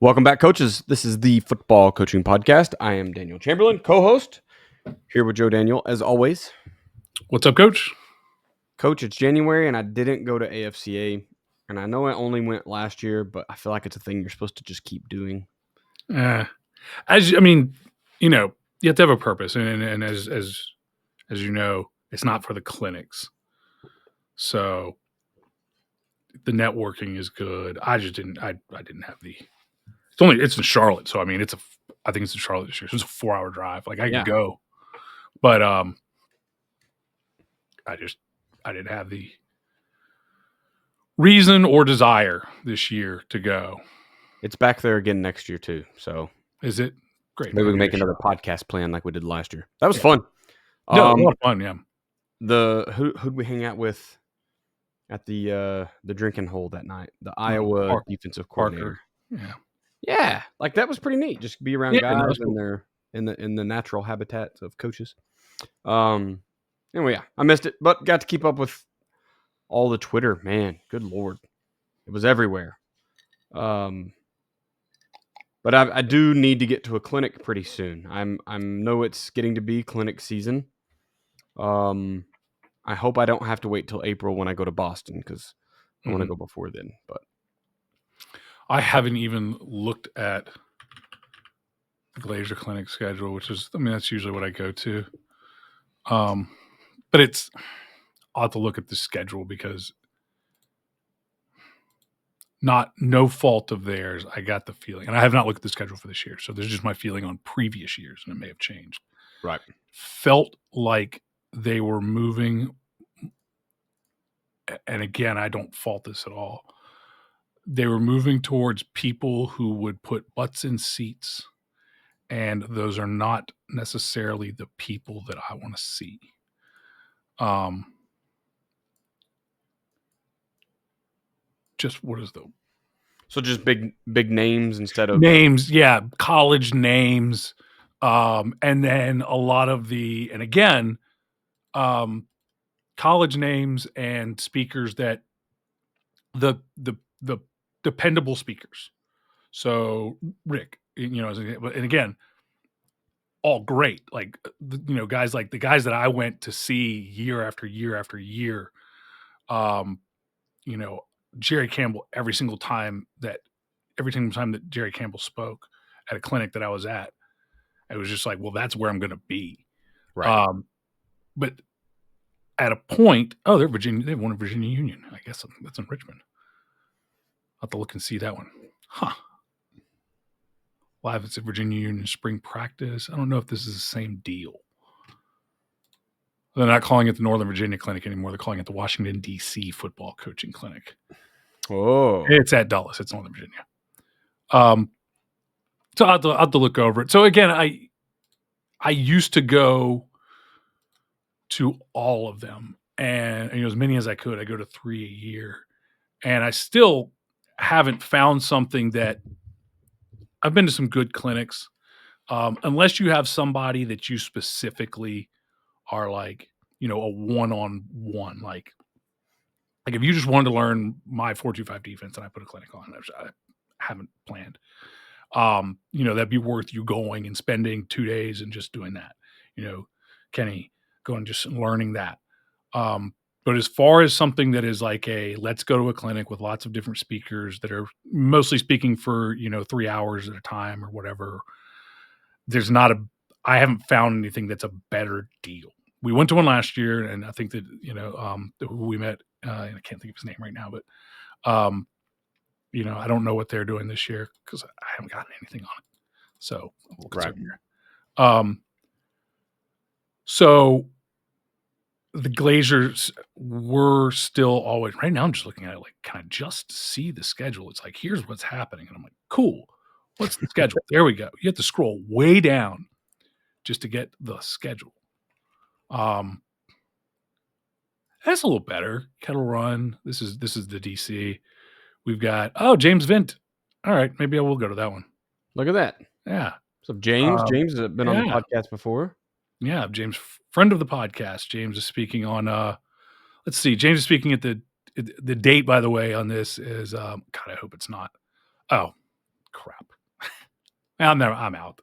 Welcome back, coaches. This is the Football Coaching Podcast. I am Daniel Chamberlain, co-host, here with Joe Daniel, as always. What's up, Coach? Coach, it's January, and I didn't go to AFCA, and I know I only went last year, but I feel like it's a thing you're supposed to just keep doing. You have to have a purpose, and as you know, it's not for the clinics. So the networking is good. I didn't have the. It's in Charlotte, so I think it's in Charlotte this year. So it's a 4-hour drive. Like I could go, but I didn't have the reason or desire this year to go. It's back there again next year too. So is it great? Maybe we can make another podcast plan like we did last year. That was fun. No, a lot of fun. Yeah. Who'd we hang out with at the drinking hole that night? The Iowa defensive coordinator. Yeah. Yeah, like that was pretty neat. Just be around guys in their in the natural habitats of coaches. Anyway, yeah, I missed it, but got to keep up with all the Twitter. Man, good Lord, it was everywhere. But I do need to get to a clinic pretty soon. I know it's getting to be clinic season. I hope I don't have to wait till April when I go to Boston because I want to go before then. But I haven't even looked at the Glazer Clinic schedule, which is, that's usually what I go to. But I'll have to look at the schedule because no fault of theirs. I got the feeling, and I have not looked at the schedule for this year. So there's just my feeling on previous years, and it may have changed. Right. Felt like they were moving. And again, I don't fault this at all. They were moving towards people who would put butts in seats, and those are not necessarily the people that I want to see. Just what is so just big names instead of names? Yeah, college names, and then a lot of college names and speakers that the dependable speakers. So Rick, and again, all great. Like, guys like the guys that I went to see year after year after year. Jerry Campbell, every single time that Jerry Campbell spoke at a clinic that I was at, it was just like, well, that's where I'm going to be. Right. But at a point, they're Virginia. They won a Virginia Union. I guess that's in Richmond. I'll have to look and see that one. Huh. Live, it's a Virginia Union spring practice. I don't know if this is the same deal. They're not calling it the Northern Virginia Clinic anymore. They're calling it the Washington, D.C. Football Coaching Clinic. Oh. It's at Dulles. It's Northern Virginia. So I'll have to look over it. So again, I used to go to all of them, and as many as I could. I go to 3 a year, and I still haven't found something that I've been to some good clinics. Unless you have somebody that you specifically are like, a one-on-one, like if you just wanted to learn my 4-2-5 defense and I put a clinic on, I haven't planned. That'd be worth you going and spending 2 days and just doing that. Kenny, going just learning that. But as far as something that is like let's go to a clinic with lots of different speakers that are mostly speaking for, 3 hours at a time or whatever, I haven't found anything that's a better deal. We went to one last year, and I think that, who we met, I can't think of his name right now, but, I don't know what they're doing this year because I haven't gotten anything on it. So, right. So the Glazers were still always right now. I'm just looking at it like kind of just to see the schedule. It's like, here's what's happening. And I'm like, cool. What's the schedule? There we go. You have to scroll way down just to get the schedule. That's a little better. Kettle Run. This is the DC. We've got James Vint. All right, maybe I will go to that one. Look at that. Yeah. So James has been on the podcast before. Yeah, James, friend of the podcast. James is speaking on. Let's see. James is speaking at the date. By the way, on this is God. I hope it's not. Oh, crap. I'm out.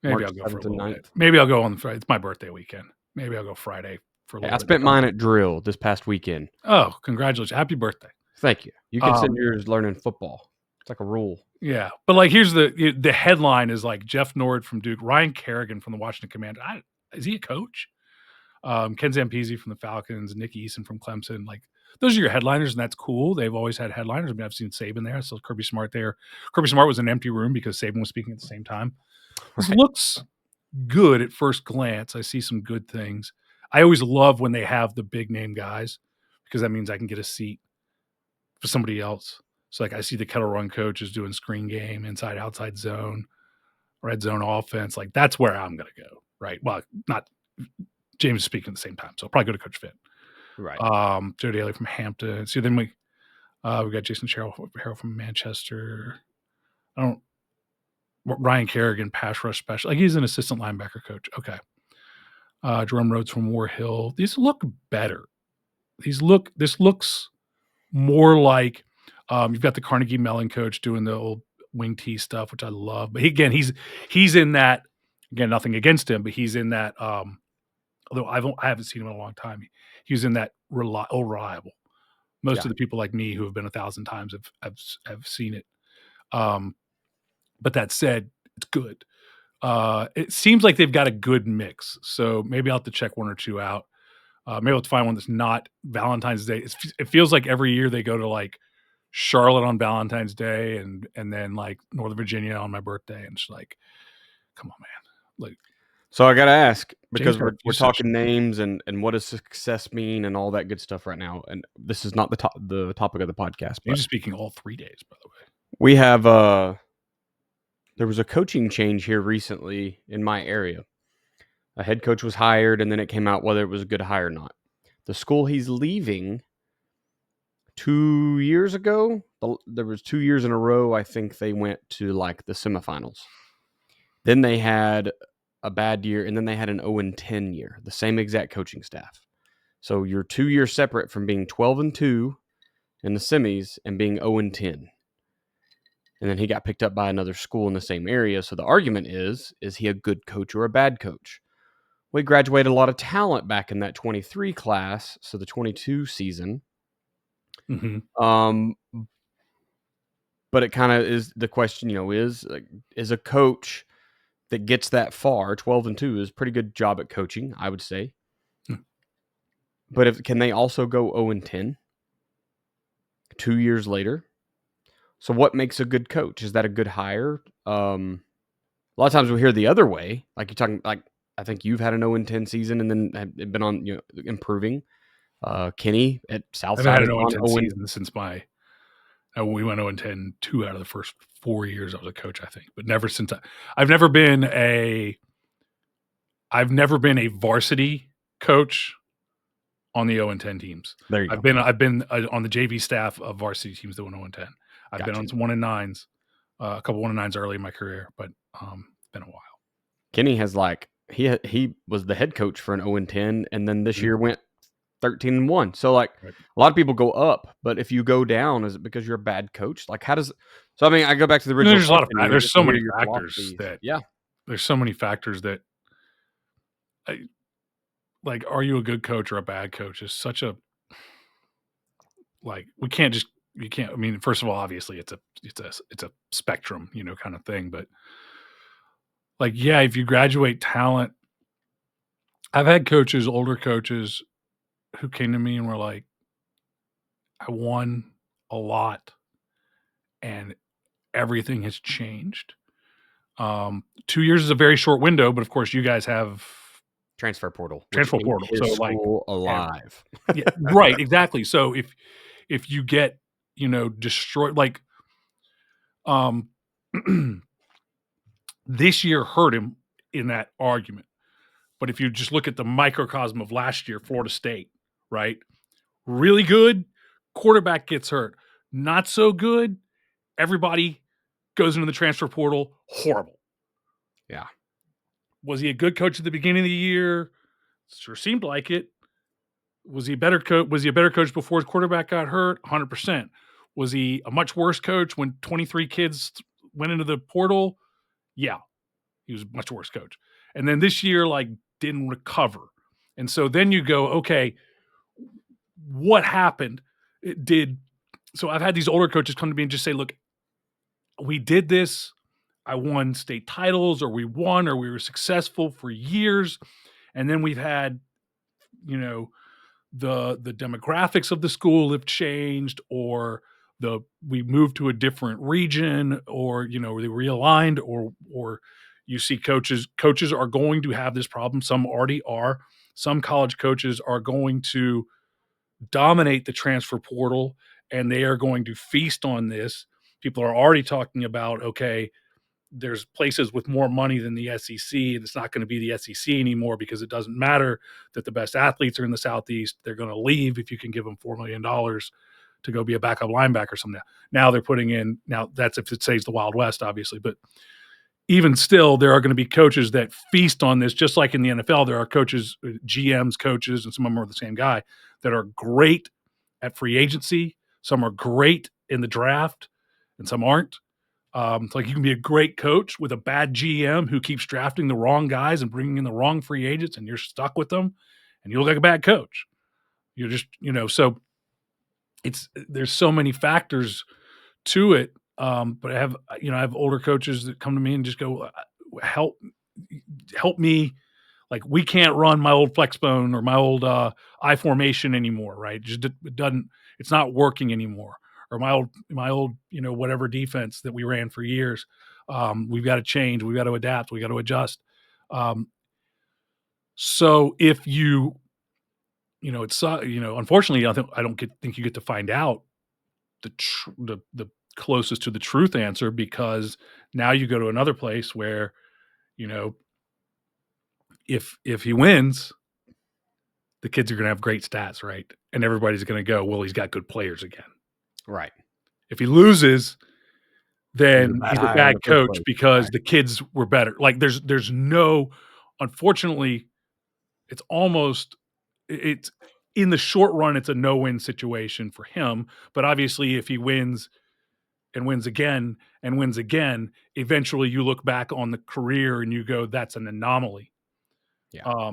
Maybe March I'll go for a 7th and little 9th. bit. Maybe I'll go on Friday. It's my birthday weekend. Maybe I'll go Friday for a Hey, little I bit. spent mine at drill this past weekend. Oh, congratulations. Happy birthday. Thank you. You can send yours learning football. It's like a rule. Yeah. But like, here's the headline is like Jeff Nord from Duke, Ryan Kerrigan from the Washington Commanders. Is he a coach? Ken Zampese from the Falcons, Nick Eason from Clemson. Like, those are your headliners, and that's cool. They've always had headliners. I mean, I've seen Saban there. I saw Kirby Smart there. Kirby Smart was an empty room because Saban was speaking at the same time. This looks good at first glance. I see some good things. I always love when they have the big name guys because that means I can get a seat for somebody else. So like I see the Kettle Run coaches doing screen game, inside, outside zone, red zone offense. Like that's where I'm going to go. Right. Well, not James is speaking at the same time. So I'll probably go to Coach Finn. Right. Joe Daly from Hampton. So then we got Jason Harrell from Manchester. Ryan Kerrigan, pass rush special. Like he's an assistant linebacker coach. Okay. Jerome Rhodes from War Hill. These look better. This looks more like you've got the Carnegie Mellon coach doing the old wing tee stuff, which I love. But again, he's in that. Again, nothing against him, but he's in that. Although I haven't seen him in a long time. He's in that reliable. Most of the people like me who have been 1,000 times have seen it. But that said, it's good. It seems like they've got a good mix. So maybe I'll have to check one or two out. Maybe I'll have to find one that's not Valentine's Day. It feels like every year they go to like Charlotte on Valentine's Day and then like Northern Virginia on my birthday. And it's like, come on, man. Like, so I got to ask, because James we're talking names and what does success mean and all that good stuff right now. And this is not the topic of the podcast. You're just speaking all 3 days, by the way. We have there was a coaching change here recently in my area. A head coach was hired, and then it came out whether it was a good hire or not. The school he's leaving 2 years ago, there was 2 years in a row, I think they went to like the semifinals. Then they had a bad year, and then they had an 0-10 year, the same exact coaching staff. So you're 2 years separate from being 12-2 in the semis and being 0-10. And then he got picked up by another school in the same area. So the argument is he a good coach or a bad coach? We graduated a lot of talent back in that 23 class, so the 22 season. Mm-hmm. But it kind of is the question, is a coach that gets that far, 12-2 is a pretty good job at coaching, I would say. But can they also go 0-10 2 years later? So what makes a good coach? Is that a good hire? A lot of times we hear the other way. Like you're talking, like I think you've had an 0-10 season and then have been on improving. Kenny at Southside. I've had an 0-10 season since we went 0-10 2 out of the first 4 years I was a coach, I think. But never since I've never been a varsity coach on the 0-10 teams. There you go. I've been on the JV staff of varsity teams that went 0-10. I've been on some 1-9s, a couple 1-9s early in my career, but it's been a while. Kenny has he was the head coach for an 0-10, and then this year went 13-1. So a lot of people go up, but if you go down, is it because you're a bad coach? Like how does? So I mean, I go back to the original. There's a lot of there's so many factors that there's so many factors that. Like, are you a good coach or a bad coach? Is such a we can't. I mean, first of all, obviously, it's a spectrum, kind of thing. But if you graduate talent, I've had older coaches, who came to me and were like, "I won a lot, and everything has changed." 2 years is a very short window, but of course, you guys have transfer portal. So alive. Yeah, right, exactly. So if you get destroyed, this year hurt him in that argument. But if you just look at the microcosm of last year, Florida State, right? Really good, quarterback gets hurt. Not so good, everybody goes into the transfer portal, horrible. Yeah. Was he a good coach at the beginning of the year? Sure seemed like it. Was he a better coach? Was he a better coach before his quarterback got hurt? 100%. Was he a much worse coach when 23 kids went into the portal? Yeah, he was a much worse coach. And then this year, like, didn't recover. And so then you go, okay, what happened? So I've had these older coaches come to me and just say, look, we did this. I won state titles, or we were successful for years. And then we've had, the demographics of the school have changed, or we moved to a different region, or they realigned, or you see coaches are going to have this problem. Some already are. Some college coaches are going to dominate the transfer portal, and they are going to feast on this. People are already talking about, okay, there's places with more money than the SEC, and it's not going to be the SEC anymore because it doesn't matter that the best athletes are in the Southeast. They're going to leave if you can give them $4 million to go be a backup linebacker someday. Now they're putting in, now that's if it saves the Wild West, obviously, but even still, there are going to be coaches that feast on this, just like in the NFL. There are coaches, GMs, coaches, and some of them are the same guy, that are great at free agency. Some are great in the draft, and some aren't. It's like you can be a great coach with a bad GM who keeps drafting the wrong guys and bringing in the wrong free agents, and you're stuck with them, and you look like a bad coach. You're just, so there's so many factors to it. But I have older coaches that come to me and just go, help me. Like, we can't run my old flex bone or my old I formation anymore. Right. It's not working anymore. Or my old, whatever defense that we ran for years. We've got to change. We've got to adapt. We got to adjust. So if unfortunately, I don't think you get to find out the closest to the truth answer, because now you go to another place where, if he wins, the kids are going to have great stats, right? And everybody's going to go, well, he's got good players again. Right. If he loses, then he's a bad coach because the kids were better. Like, there's no, unfortunately, it's in the short run, it's a no-win situation for him. But obviously, if he wins and wins again and wins again, eventually you look back on the career and you go, that's an anomaly. Yeah.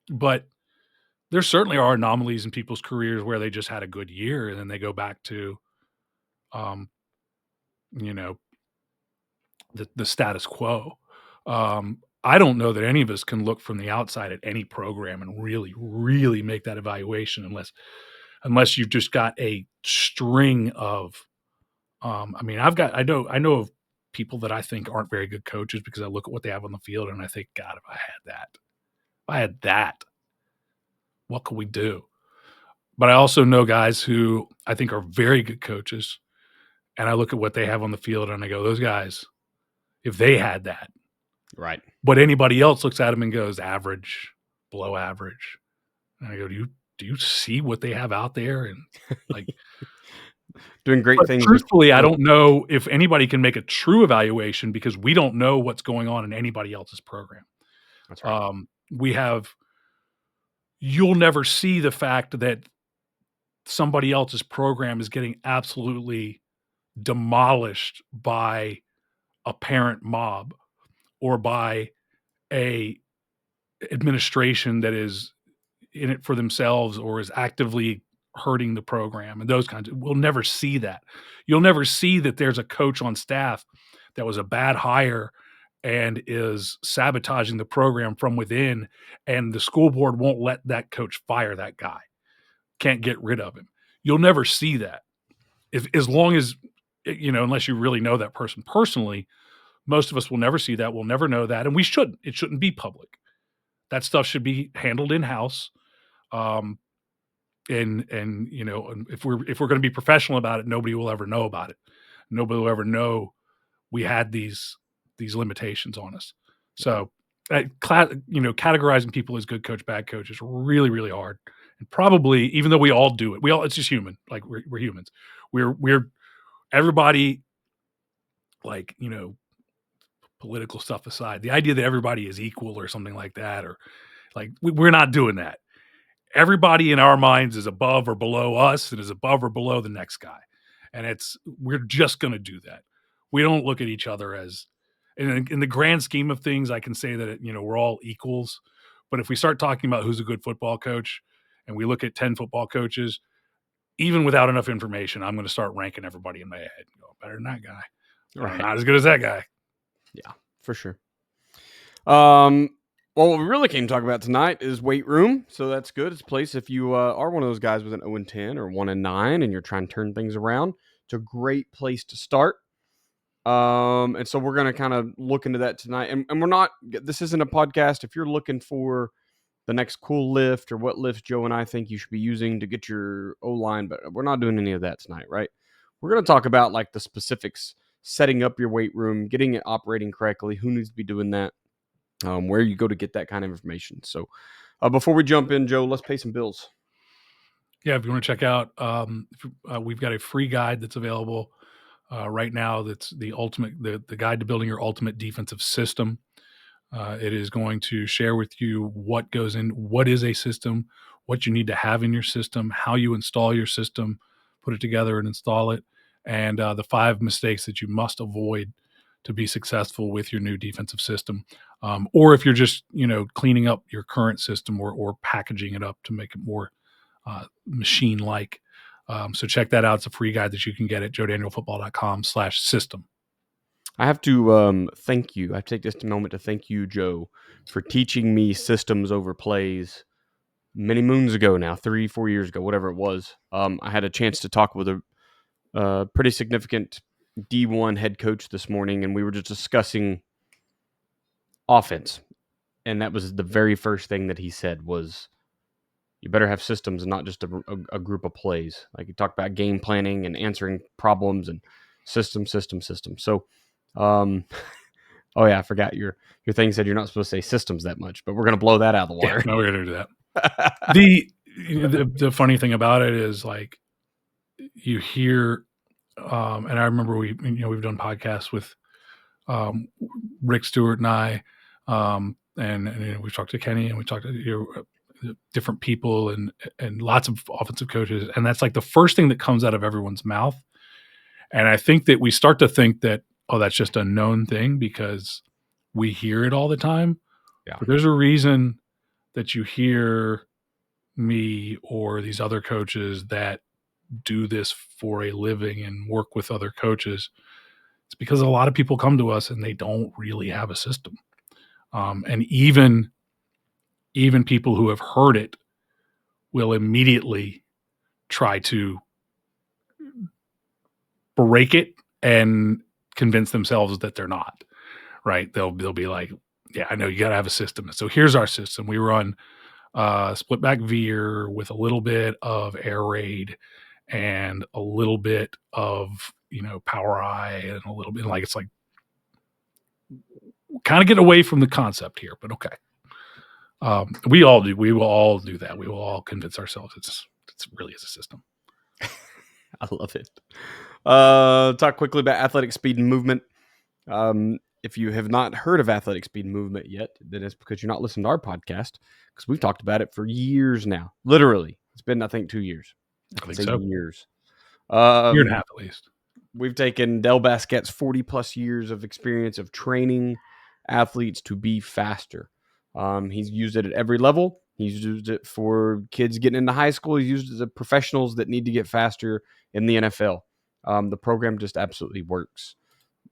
But there certainly are anomalies in people's careers where they just had a good year and then they go back to, the status quo. I don't know that any of us can look from the outside at any program and really, really make that evaluation unless you've just got a string of, I know of people that I think aren't very good coaches because I look at what they have on the field and I think, God, if I had that, what could we do? But I also know guys who I think are very good coaches, and I look at what they have on the field and I go, those guys, if they had that, right. But anybody else looks at them and goes, average, below average. And I go, do you see what they have out there? And like, doing great things. Truthfully, I don't know if anybody can make a true evaluation because we don't know what's going on in anybody else's program. That's right. You'll never see the fact that somebody else's program is getting absolutely demolished by a parent mob or by a administration that is in it for themselves or is actively hurting the program and those kinds of, we'll never see that. You'll never see that there's a coach on staff that was a bad hire and is sabotaging the program from within, and the school board won't let that coach fire that guy. Can't get rid of him. You'll never see that. As long as, unless you really know that person personally, most of us will never see that. We'll never know that. And we shouldn't. It shouldn't be public. That stuff should be handled in-house. And if we're going to be professional about it, nobody will ever know about it. Nobody will ever know we had these limitations on us. So, categorizing people as good coach, bad coach is really, really hard. And probably, even though we all do it, it's just human. Like, we're humans. We're everybody, like, political stuff aside, the idea that everybody is equal or something like that, or like, we're not doing that. Everybody in our minds is above or below us and is above or below the next guy. And we're just going to do that. We don't look at each other as, in the grand scheme of things, I can say that, we're all equals. But if we start talking about who's a good football coach and we look at 10 football coaches, even without enough information, I'm going to start ranking everybody in my head and go, better than that guy. Right. Not as good as that guy. Yeah, for sure. Well, what we really came to talk about tonight is weight room. So that's good. It's a place if you are one of those guys with an 0-10 or 1-9 and you're trying to turn things around. It's a great place to start. And so we're going to kind of look into that tonight. And we're not, this isn't a podcast. If you're looking for the next cool lift or what lifts Joe and I think you should be using to get your O-line, but we're not doing any of that tonight, right? We're going to talk about like the specifics, setting up your weight room, getting it operating correctly, who needs to be doing that, where you go to get that kind of information. So before we jump in, Joe, let's pay some bills. Yeah, if you want to check out, we've got a free guide that's available right now. That's the guide to building your ultimate defensive system. It is going to share with you what goes in, what is a system, what you need to have in your system, how you install your system, put it together and install it, and the 5 mistakes that you must avoid to be successful with your new defensive system. Or if you're just, cleaning up your current system or packaging it up to make it more machine-like. So check that out. It's a free guide that you can get at joedanielfootball.com/system. I have to thank you. I take this moment to thank you, Joe, for teaching me systems over plays many moons ago now, 3-4 years ago, whatever it was. I had a chance to talk with a pretty significant D1 head coach this morning, and we were just discussing offense. And that was the very first thing that he said was, you better have systems and not just a group of plays. Like you talked about game planning and answering problems and system. So, oh yeah, I forgot your thing said you're not supposed to say systems that much, but we're going to blow that out of the water. Yeah, no, we're going to do that. The funny thing about it is like you hear, and I remember we've done podcasts with Rick Stewart and I, and we've talked to Kenny and we talked to different people and lots of offensive coaches, and that's like the first thing that comes out of everyone's mouth. And I think that we start to think that, oh, that's just a known thing because we hear it all the time. Yeah. But there's a reason that you hear me or these other coaches that do this for a living and work with other coaches. It's because a lot of people come to us and they don't really have a system. And even people who have heard it will immediately try to break it and convince themselves that they're not, right? They'll be like, yeah, I know you got to have a system. So here's our system. We run split back veer with a little bit of air raid and a little bit of, power eye and a little bit like, it's like kind of get away from the concept here, but okay. We all do. We will all do that. We will all convince ourselves it's really is a system. I love it. Talk quickly about athletic speed and movement. If you have not heard of athletic speed and movement yet, then it's because you're not listening to our podcast, because we've talked about it for years now. Literally, it's been, I think, 2 years. I think so. Years. Year and a half at least. We've taken Del Basquet's 40-plus years of experience of training athletes to be faster. He's used it at every level. He's used it for kids getting into high school. He's used it as professionals that need to get faster in the NFL. The program just absolutely works.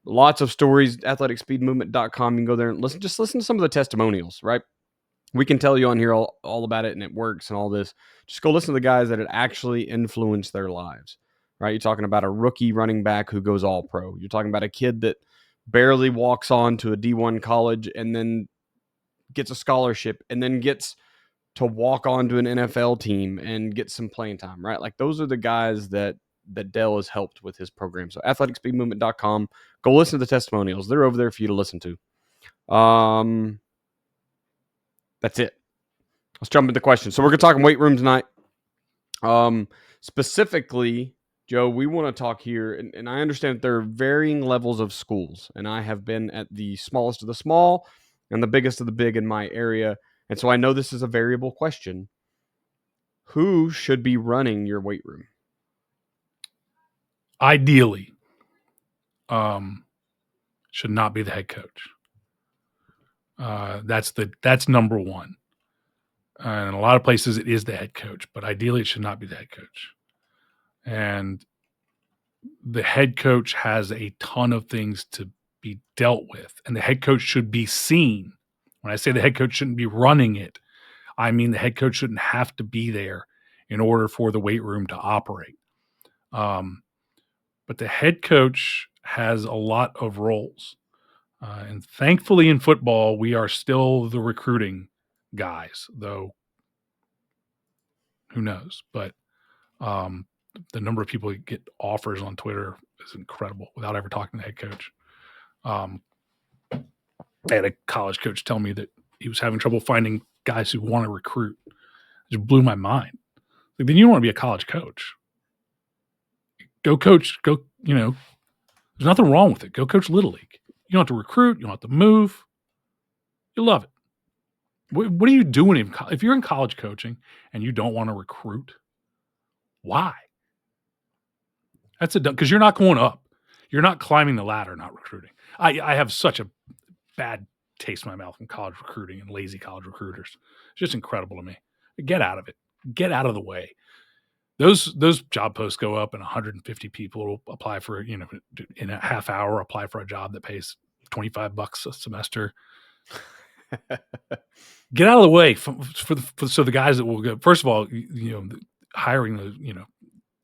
Lots of stories, athleticspeedmovement.com. You can go there and listen to some of the testimonials, right? We can tell you on here all about it and it works and all this. Just go listen to the guys that it actually influenced their lives, right? You're talking about a rookie running back who goes all pro. You're talking about a kid that barely walks on to a D1 college and then gets a scholarship and then gets to walk on to an NFL team and get some playing time, right? Like those are the guys that Dell has helped with his program. So athleticspeedmovement.com. Go listen to the testimonials. They're over there for you to listen to. That's it. Let's jump into questions. So we're going to talk weight room tonight. Specifically, Joe, we want to talk here, and I understand that there are varying levels of schools, and I have been at the smallest of the small and the biggest of the big in my area, and so I know this is a variable question. Who should be running your weight room? ideally, should not be the head coach. That's number one. And in a lot of places, it is the head coach, but ideally, it should not be the head coach. And the head coach has a ton of things to be dealt with, and the head coach should be seen. When I say the head coach shouldn't be running it, I mean the head coach shouldn't have to be there in order for the weight room to operate. But the head coach has a lot of roles. And thankfully in football, we are still the recruiting guys, though who knows. But the number of people who get offers on Twitter is incredible without ever talking to the head coach. I had a college coach tell me that he was having trouble finding guys who want to recruit. It just blew my mind. Like, then you don't want to be a college coach. Go coach, there's nothing wrong with it. Go coach Little League. You don't have to recruit. You don't have to move. You love it. What are you doing if you're in college coaching and you don't want to recruit? Why? That's because you're not going up. You're not climbing the ladder, not recruiting. I have such a bad taste in my mouth from college recruiting and lazy college recruiters. It's just incredible to me. Get out of it. Get out of the way. Those job posts go up and 150 people will apply for, in a half hour, apply for a job that pays $25 a semester. Get out of the way so the guys that will go. First of all, hiring the,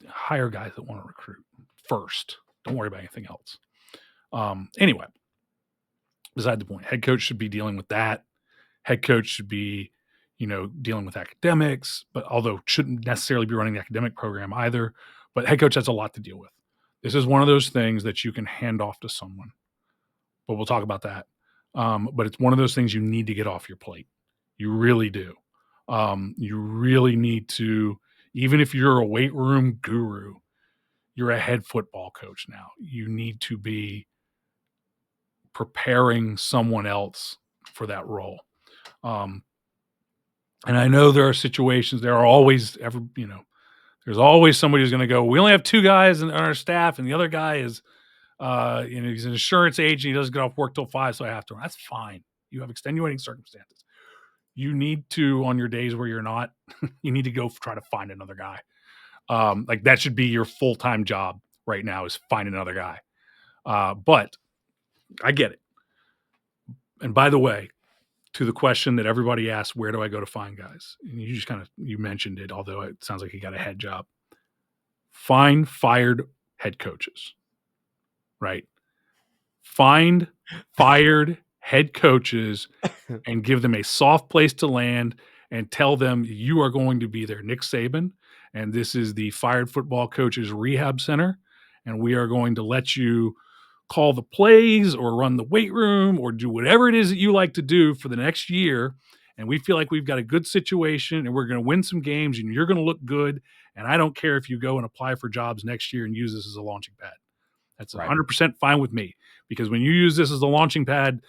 hire guys that want to recruit first. Don't worry about anything else. Anyway, beside the point, head coach should be dealing with that. Head coach should be, dealing with academics, but although shouldn't necessarily be running the academic program either. But head coach has a lot to deal with. This is one of those things that you can hand off to someone, but we'll talk about that. But it's one of those things you need to get off your plate. You really do. You really need to, even if you're a weight room guru, you're a head football coach now. You need to be preparing someone else for that role. And I know there are situations, there's always somebody who's going to go, we only have 2 guys on our staff and the other guy is, he's an insurance agent. He doesn't get off work till 5. So I have to, that's fine. You have extenuating circumstances. You need to, on your days where you're not, you need to go try to find another guy. Like that should be your full-time job right now, is find another guy. But I get it. And by the way, to the question that everybody asks, where do I go to find guys? And you just you mentioned it, although it sounds like you got a head job. Find fired head coaches, right? Find fired head coaches and give them a soft place to land and tell them you are going to be their Nick Saban. And this is the Fired Football Coaches Rehab Center. And we are going to let you call the plays or run the weight room or do whatever it is that you like to do for the next year. And we feel like we've got a good situation and we're going to win some games and you're going to look good. And I don't care if you go and apply for jobs next year and use this as a launching pad. That's 100% fine with me, because when you use this as a launching pad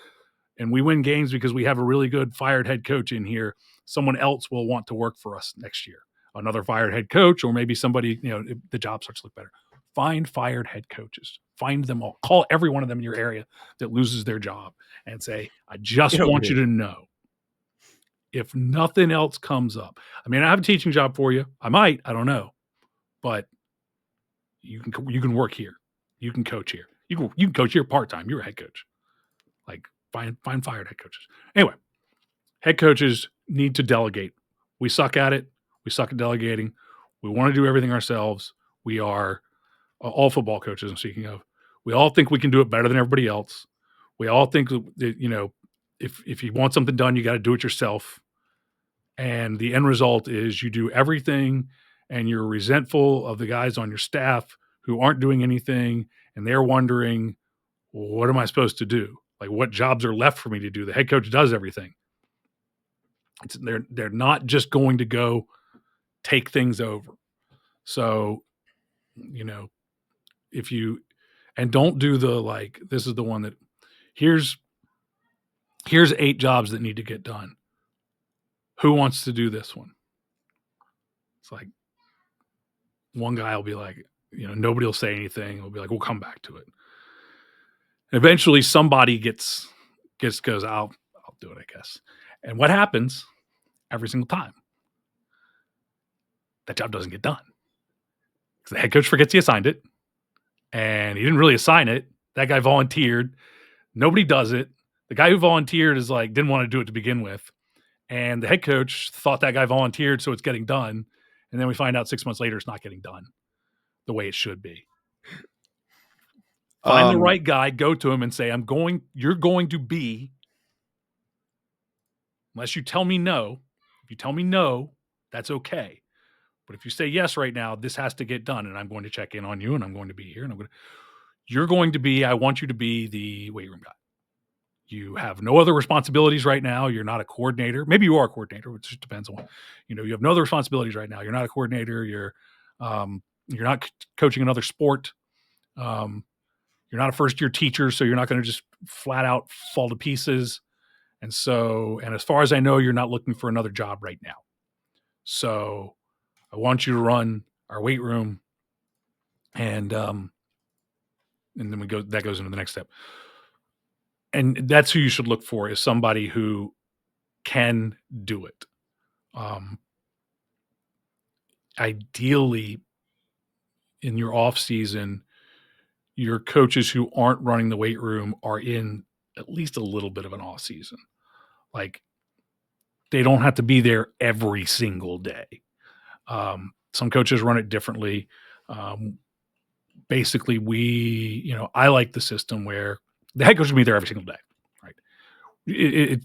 and we win games because we have a really good fired head coach in here, someone else will want to work for us next year. Another fired head coach, or maybe somebody, if the job starts to look better. Find fired head coaches. Find them all. Call every one of them in your area that loses their job and say, I just want you to know, if nothing else comes up. I mean, I have a teaching job for you. I might. I don't know. But you can work here. You can coach here. You can coach here part-time. You're a head coach. Like, find fired head coaches. Anyway, head coaches need to delegate. We suck at it. We suck at delegating. We want to do everything ourselves. We are all football coaches, I'm speaking of. We all think we can do it better than everybody else. We all think that, if you want something done, you got to do it yourself. And the end result is you do everything and you're resentful of the guys on your staff who aren't doing anything. And they're wondering, what am I supposed to do? Like, what jobs are left for me to do? The head coach does everything. They're not just going to go take things over. So, if you, and don't do this is the one that here's 8 jobs that need to get done. Who wants to do this one? It's like, one guy will be like, nobody will say anything. We'll be like, we'll come back to it. And eventually somebody goes, I'll do it, I guess. And what happens every single time? That job doesn't get done. Because the head coach forgets he assigned it. And he didn't really assign it. That guy volunteered. Nobody does it. The guy who volunteered is like, didn't want to do it to begin with. And the head coach thought that guy volunteered, so it's getting done. And then we find out 6 months later it's not getting done the way it should be. Find the right guy, go to him and say, you're going to be, unless you tell me no. If you tell me no, that's okay. But if you say yes right now, this has to get done, and I'm going to check in on you, and I'm going to be here, and I want you to be the weight room guy. You have no other responsibilities right now. You're not a coordinator. Maybe you are a coordinator, which just depends on, you have no other responsibilities right now. You're not a coordinator. You're not coaching another sport. You're not a first-year teacher, so you're not going to just flat out fall to pieces. And as far as I know, you're not looking for another job right now. So I want you to run our weight room, and then that goes into the next step. And that's who you should look for, is somebody who can do it. Ideally, in your off season, your coaches who aren't running the weight room are in at least a little bit of an off season. Like, they don't have to be there every single day. Some coaches run it differently. Basically, I like the system where the head coach will be there every single day, right?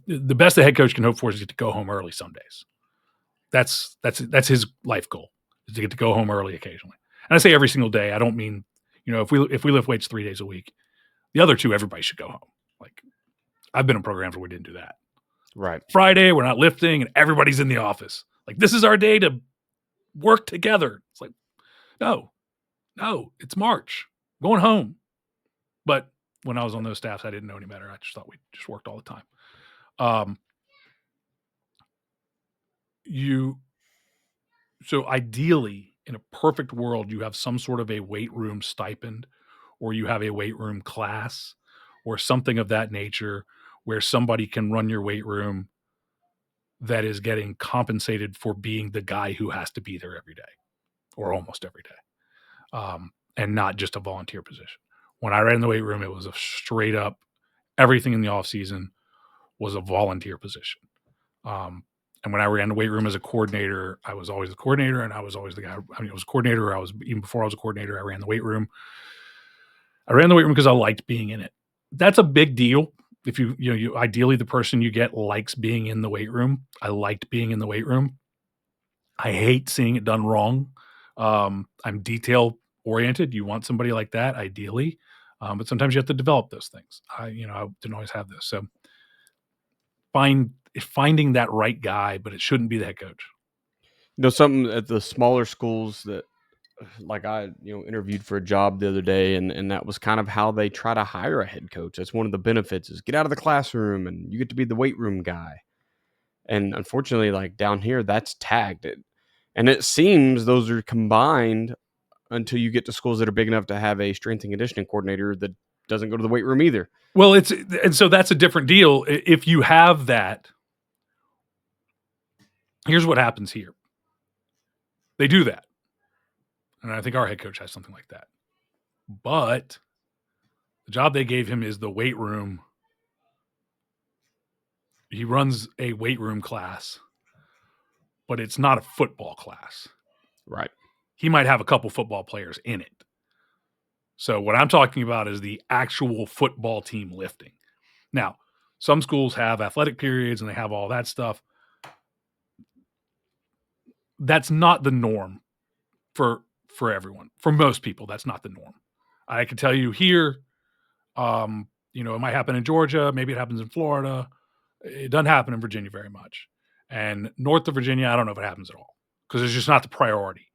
The best the head coach can hope for is to get to go home early some days. That's his life goal, is to get to go home early occasionally. And I say every single day. I don't mean, if we lift weights 3 days a week, the other 2, everybody should go home. Like, I've been in programs where we didn't do that. Right. Friday, we're not lifting, and everybody's in the office. Like, this is our day to work together. It's like, no, it's March. I'm going home. But when I was on those staffs, I didn't know any better. I just thought we just worked all the time. So ideally, in a perfect world, you have some sort of a weight room stipend, or you have a weight room class, or something of that nature, where somebody can run your weight room that is getting compensated for being the guy who has to be there every day, or almost every day, and not just a volunteer position. When I ran the weight room, it was a straight up, everything in the off season was a volunteer position. And when I ran the weight room as a coordinator, I was always the coordinator, and I was always the guy. I mean, I was a coordinator. Even before I was a coordinator, I ran the weight room. I ran the weight room because I liked being in it. That's a big deal. If you ideally, the person you get likes being in the weight room. I liked being in the weight room. I hate seeing it done wrong. I'm detail oriented. You want somebody like that, ideally. But sometimes you have to develop those things. I didn't always have this. So finding that right guy, but it shouldn't be the head coach. Something at the smaller schools that, like, I interviewed for a job the other day, and that was kind of how they try to hire a head coach. That's one of the benefits, is get out of the classroom and you get to be the weight room guy. And unfortunately, like down here, that's tagged. And it seems those are combined until you get to schools that are big enough to have a strength and conditioning coordinator that doesn't go to the weight room either. Well, and so that's a different deal. If you have that, here's what happens here. They do that. And I think our head coach has something like that. But the job they gave him is the weight room. He runs a weight room class, but it's not a football class. Right. He might have a couple football players in it. So what I'm talking about is the actual football team lifting. Now, some schools have athletic periods and they have all that stuff. That's not the norm for everyone. For most people, that's not the norm. I can tell you here, it might happen in Georgia. Maybe it happens in Florida. It doesn't happen in Virginia very much. And north of Virginia, I don't know if it happens at all, because it's just not the priority.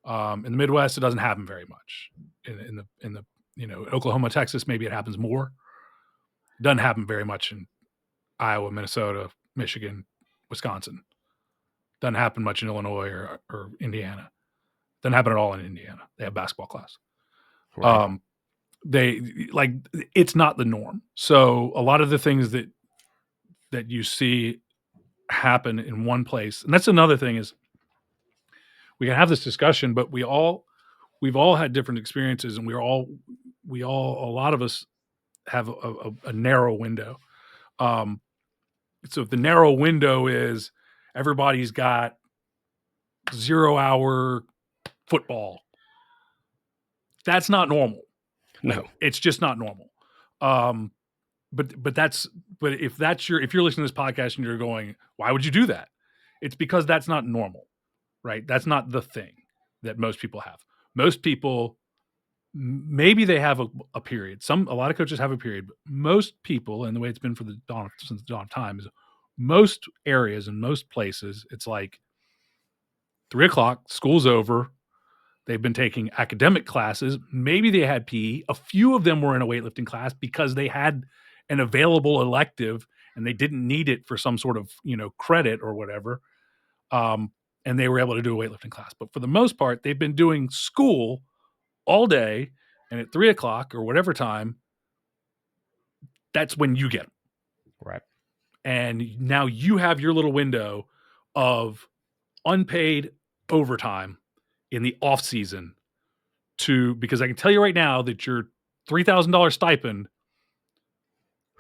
In the Midwest, it doesn't happen very much. In the Oklahoma, Texas, maybe it happens more. It doesn't happen very much in Iowa, Minnesota, Michigan, Wisconsin. Doesn't happen much in Illinois or Indiana. Doesn't happen at all in Indiana. They have basketball class. Right. It's not the norm. So a lot of the things that you see happen in one place, and that's another thing is we can have this discussion, but we've all had different experiences, and a lot of us have a narrow window. So if the narrow window is everybody's got 0 hour football, that's not normal. No, it's just not normal. But if you're listening to this podcast and you're going, why would you do that? It's because that's not normal, right? That's not the thing that most people have. Most people, maybe they have a period. A lot of coaches have a period, but most people, and the way it's been since the dawn of time, is most areas and most places, it's like 3:00, school's over. They've been taking academic classes. Maybe they had PE. A few of them were in a weightlifting class because they had an available elective and they didn't need it for some sort of, credit or whatever. And they were able to do a weightlifting class. But for the most part, they've been doing school all day, and at 3:00 or whatever time, that's when you get them. Right. And now you have your little window of unpaid overtime in the off season because I can tell you right now that your $3,000 stipend,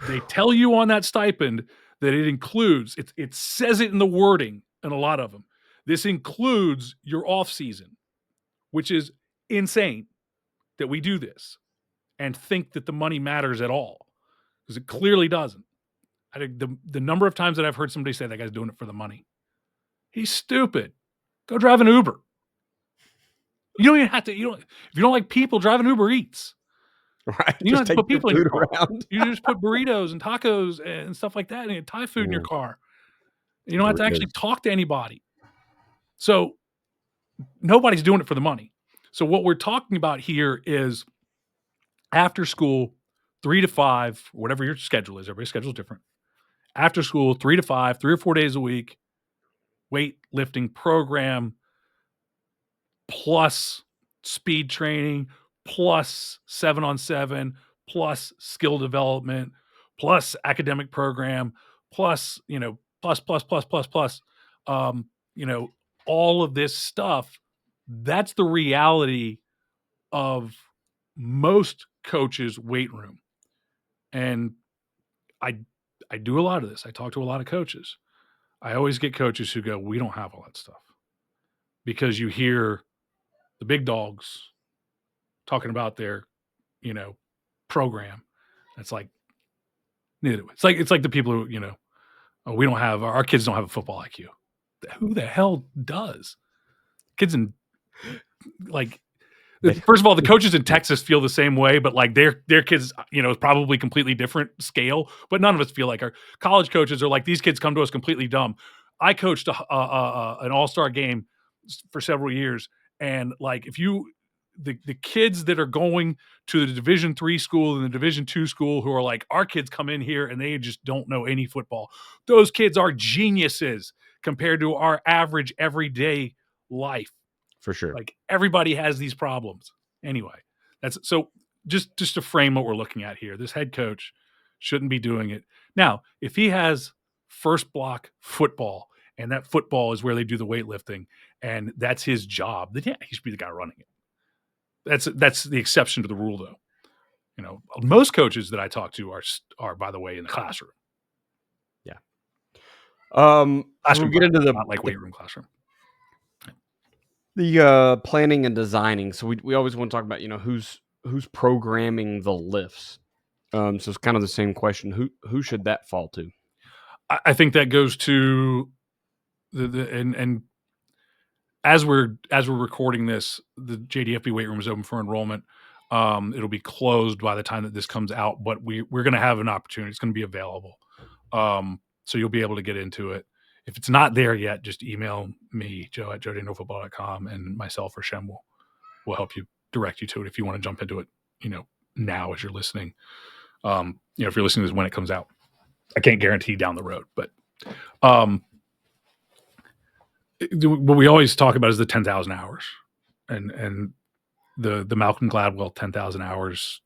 they tell you on that stipend that it includes, it says it in the wording in a lot of them. This includes your off season, which is insane that we do this and think that the money matters at all, because it clearly doesn't. I think the number of times that I've heard somebody say that guy's doing it for the money. He's stupid. Go drive an Uber. You don't even have to. If you don't like people, drive an Uber Eats. Right. You don't have to put people in your car. Around. You just put burritos and tacos and stuff like that, and Thai food in your car. You don't have to actually talk to anybody. So nobody's doing it for the money. So what we're talking about here is after school, 3 to 5, whatever your schedule is. Everybody's schedule is different. After school, 3 to 5, 3 or 4 days a week, weightlifting program, plus speed training, plus 7-on-7, plus skill development, plus academic program, plus, plus, all of this stuff. That's the reality of most coaches' weight room. And I do a lot of this. I talk to a lot of coaches. I always get coaches who go, we don't have all that stuff. Because you hear the big dogs talking about their, program. It's like, neither. It's like the people who, we don't have, our kids don't have a football IQ. Who the hell does? Kids in, first of all, the coaches in Texas feel the same way, but their kids, is probably completely different scale. But none of us feel like our college coaches are like, these kids come to us completely dumb. I coached an all-star game for several years, and if the kids that are going to the Division III school and the Division II school who are like, our kids come in here and they just don't know any football. Those kids are geniuses compared to our average everyday life. For sure. Everybody has these problems. Anyway, that's so just to frame what we're looking at here. This head coach shouldn't be doing it. Now, if he has first block football and that football is where they do the weightlifting and that's his job, then yeah, he should be the guy running it. That's the exception to the rule, though. Most coaches that I talk to are by the way in the classroom. Yeah. Classroom, we'll get into the not weight room classroom. The planning and designing. So we always want to talk about who's programming the lifts. So it's kind of the same question. Who should that fall to? I think that goes to and as we're recording this, the JDFB weight room is open for enrollment. It'll be closed by the time that this comes out, but we're going to have an opportunity. It's going to be available. So you'll be able to get into it. If it's not there yet, just email me, joe@joedandofootball.com, and myself or Shem will help you, direct you to it if you want to jump into it, now as you're listening. If you're listening to this when it comes out. I can't guarantee down the road, but what we always talk about is the 10,000 hours, and the Malcolm Gladwell 10,000 hours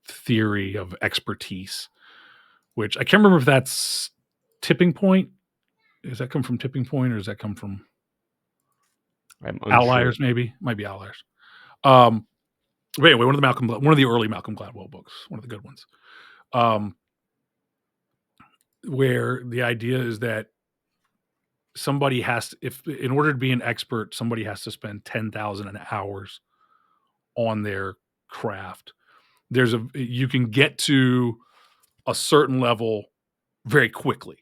theory of expertise, which I can't remember if that's Tipping Point. Does that come from Tipping Point, or does that come from Outliers? Maybe, might be Outliers. But anyway, one of the early Malcolm Gladwell books, one of the good ones, where the idea is that somebody has to, if in order to be an expert, somebody has to spend 10,000 hours on their craft. You can get to a certain level very quickly.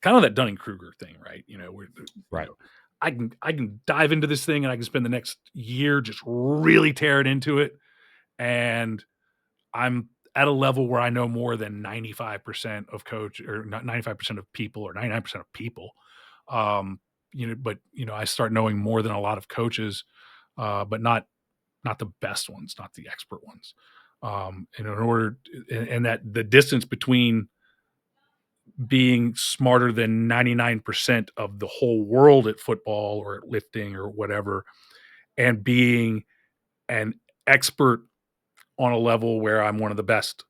Kind of that Dunning-Kruger thing, right? Right. I can dive into this thing and I can spend the next year just really tearing into it, and I'm at a level where I know more than 95% of coach, or not 95% of people, or 99% of people. But I start knowing more than a lot of coaches, but not the best ones, not the expert ones. In order, and that the distance between being smarter than 99% of the whole world at football or at lifting or whatever, and being an expert on a level where I'm one of the best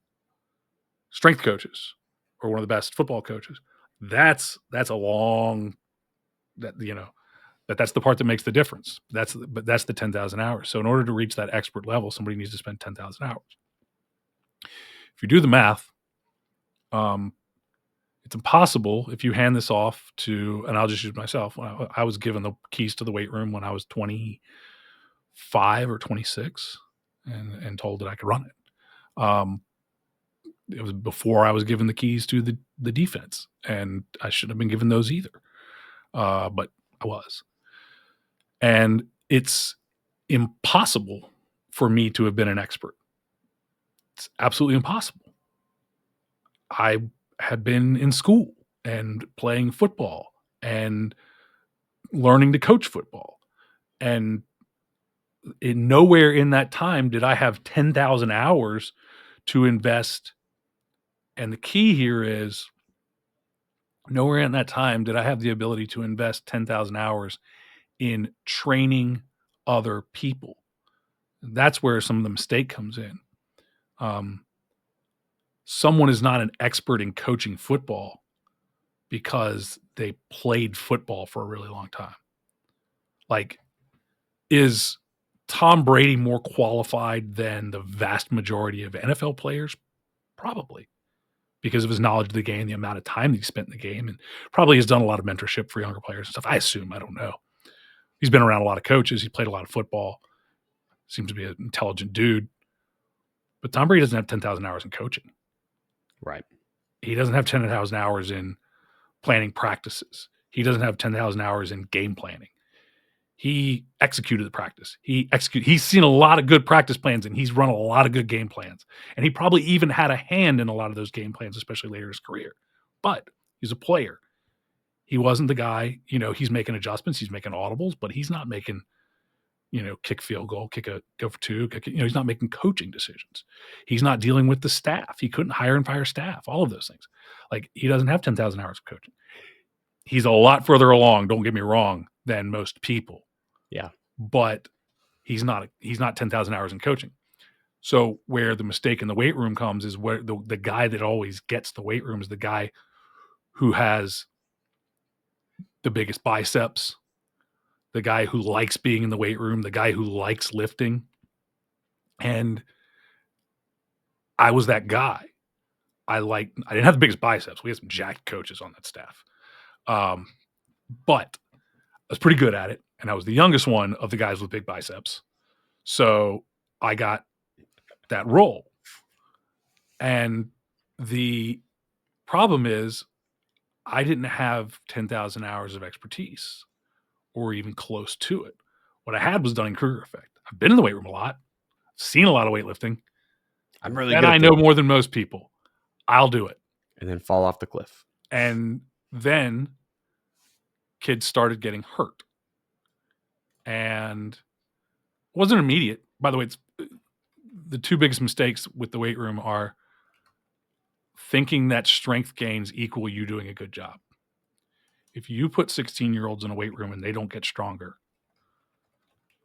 strength coaches or one of the best football coaches. That's a long, that's the part that makes the difference. That's the 10,000 hours. So in order to reach that expert level, somebody needs to spend 10,000 hours. If you do the math, it's impossible if you hand this off to, and I'll just use myself. I was given the keys to the weight room when I was 25 or 26 and told that I could run it. It was before I was given the keys to the defense, and I shouldn't have been given those either. But I was. And it's impossible for me to have been an expert. It's absolutely impossible. I had been in school and playing football and learning to coach football. And nowhere in that time did I have 10,000 hours to invest. And the key here is nowhere in that time did I have the ability to invest 10,000 hours in training other people. That's where some of the mistake comes in. Someone is not an expert in coaching football because they played football for a really long time. Like, is Tom Brady more qualified than the vast majority of NFL players? Probably, because of his knowledge of the game, the amount of time that he spent in the game, and probably has done a lot of mentorship for younger players and stuff. I assume, I don't know. He's been around a lot of coaches. He played a lot of football. Seems to be an intelligent dude. But Tom Brady doesn't have 10,000 hours in coaching. Right. He doesn't have 10,000 hours in planning practices. He doesn't have 10,000 hours in game planning. He executed the practice. He's seen a lot of good practice plans, and he's run a lot of good game plans. And he probably even had a hand in a lot of those game plans, especially later in his career. But he's a player. He wasn't the guy, he's making adjustments. He's making audibles, but he's not making, kick field goal, go for two. He's not making coaching decisions. He's not dealing with the staff. He couldn't hire and fire staff, all of those things. Like, he doesn't have 10,000 hours of coaching. He's a lot further along, don't get me wrong, than most people. Yeah. But he's not 10,000 hours in coaching. So where the mistake in the weight room comes is where the guy that always gets the weight room is the guy who has the biggest biceps, the guy who likes being in the weight room, the guy who likes lifting. And I was that guy. I didn't have the biggest biceps. We had some jacked coaches on that staff. But I was pretty good at it. And I was the youngest one of the guys with big biceps. So I got that role. And the problem is I didn't have 10,000 hours of expertise or even close to it. What I had was Dunning-Kruger effect. I've been in the weight room a lot, seen a lot of weightlifting. I'm really good. And I know more than most people. I'll do it. And then fall off the cliff. And then kids started getting hurt. And it wasn't immediate. By the way, the two biggest mistakes with the weight room are thinking that strength gains equal you doing a good job. If you put 16-year-olds in a weight room and they don't get stronger,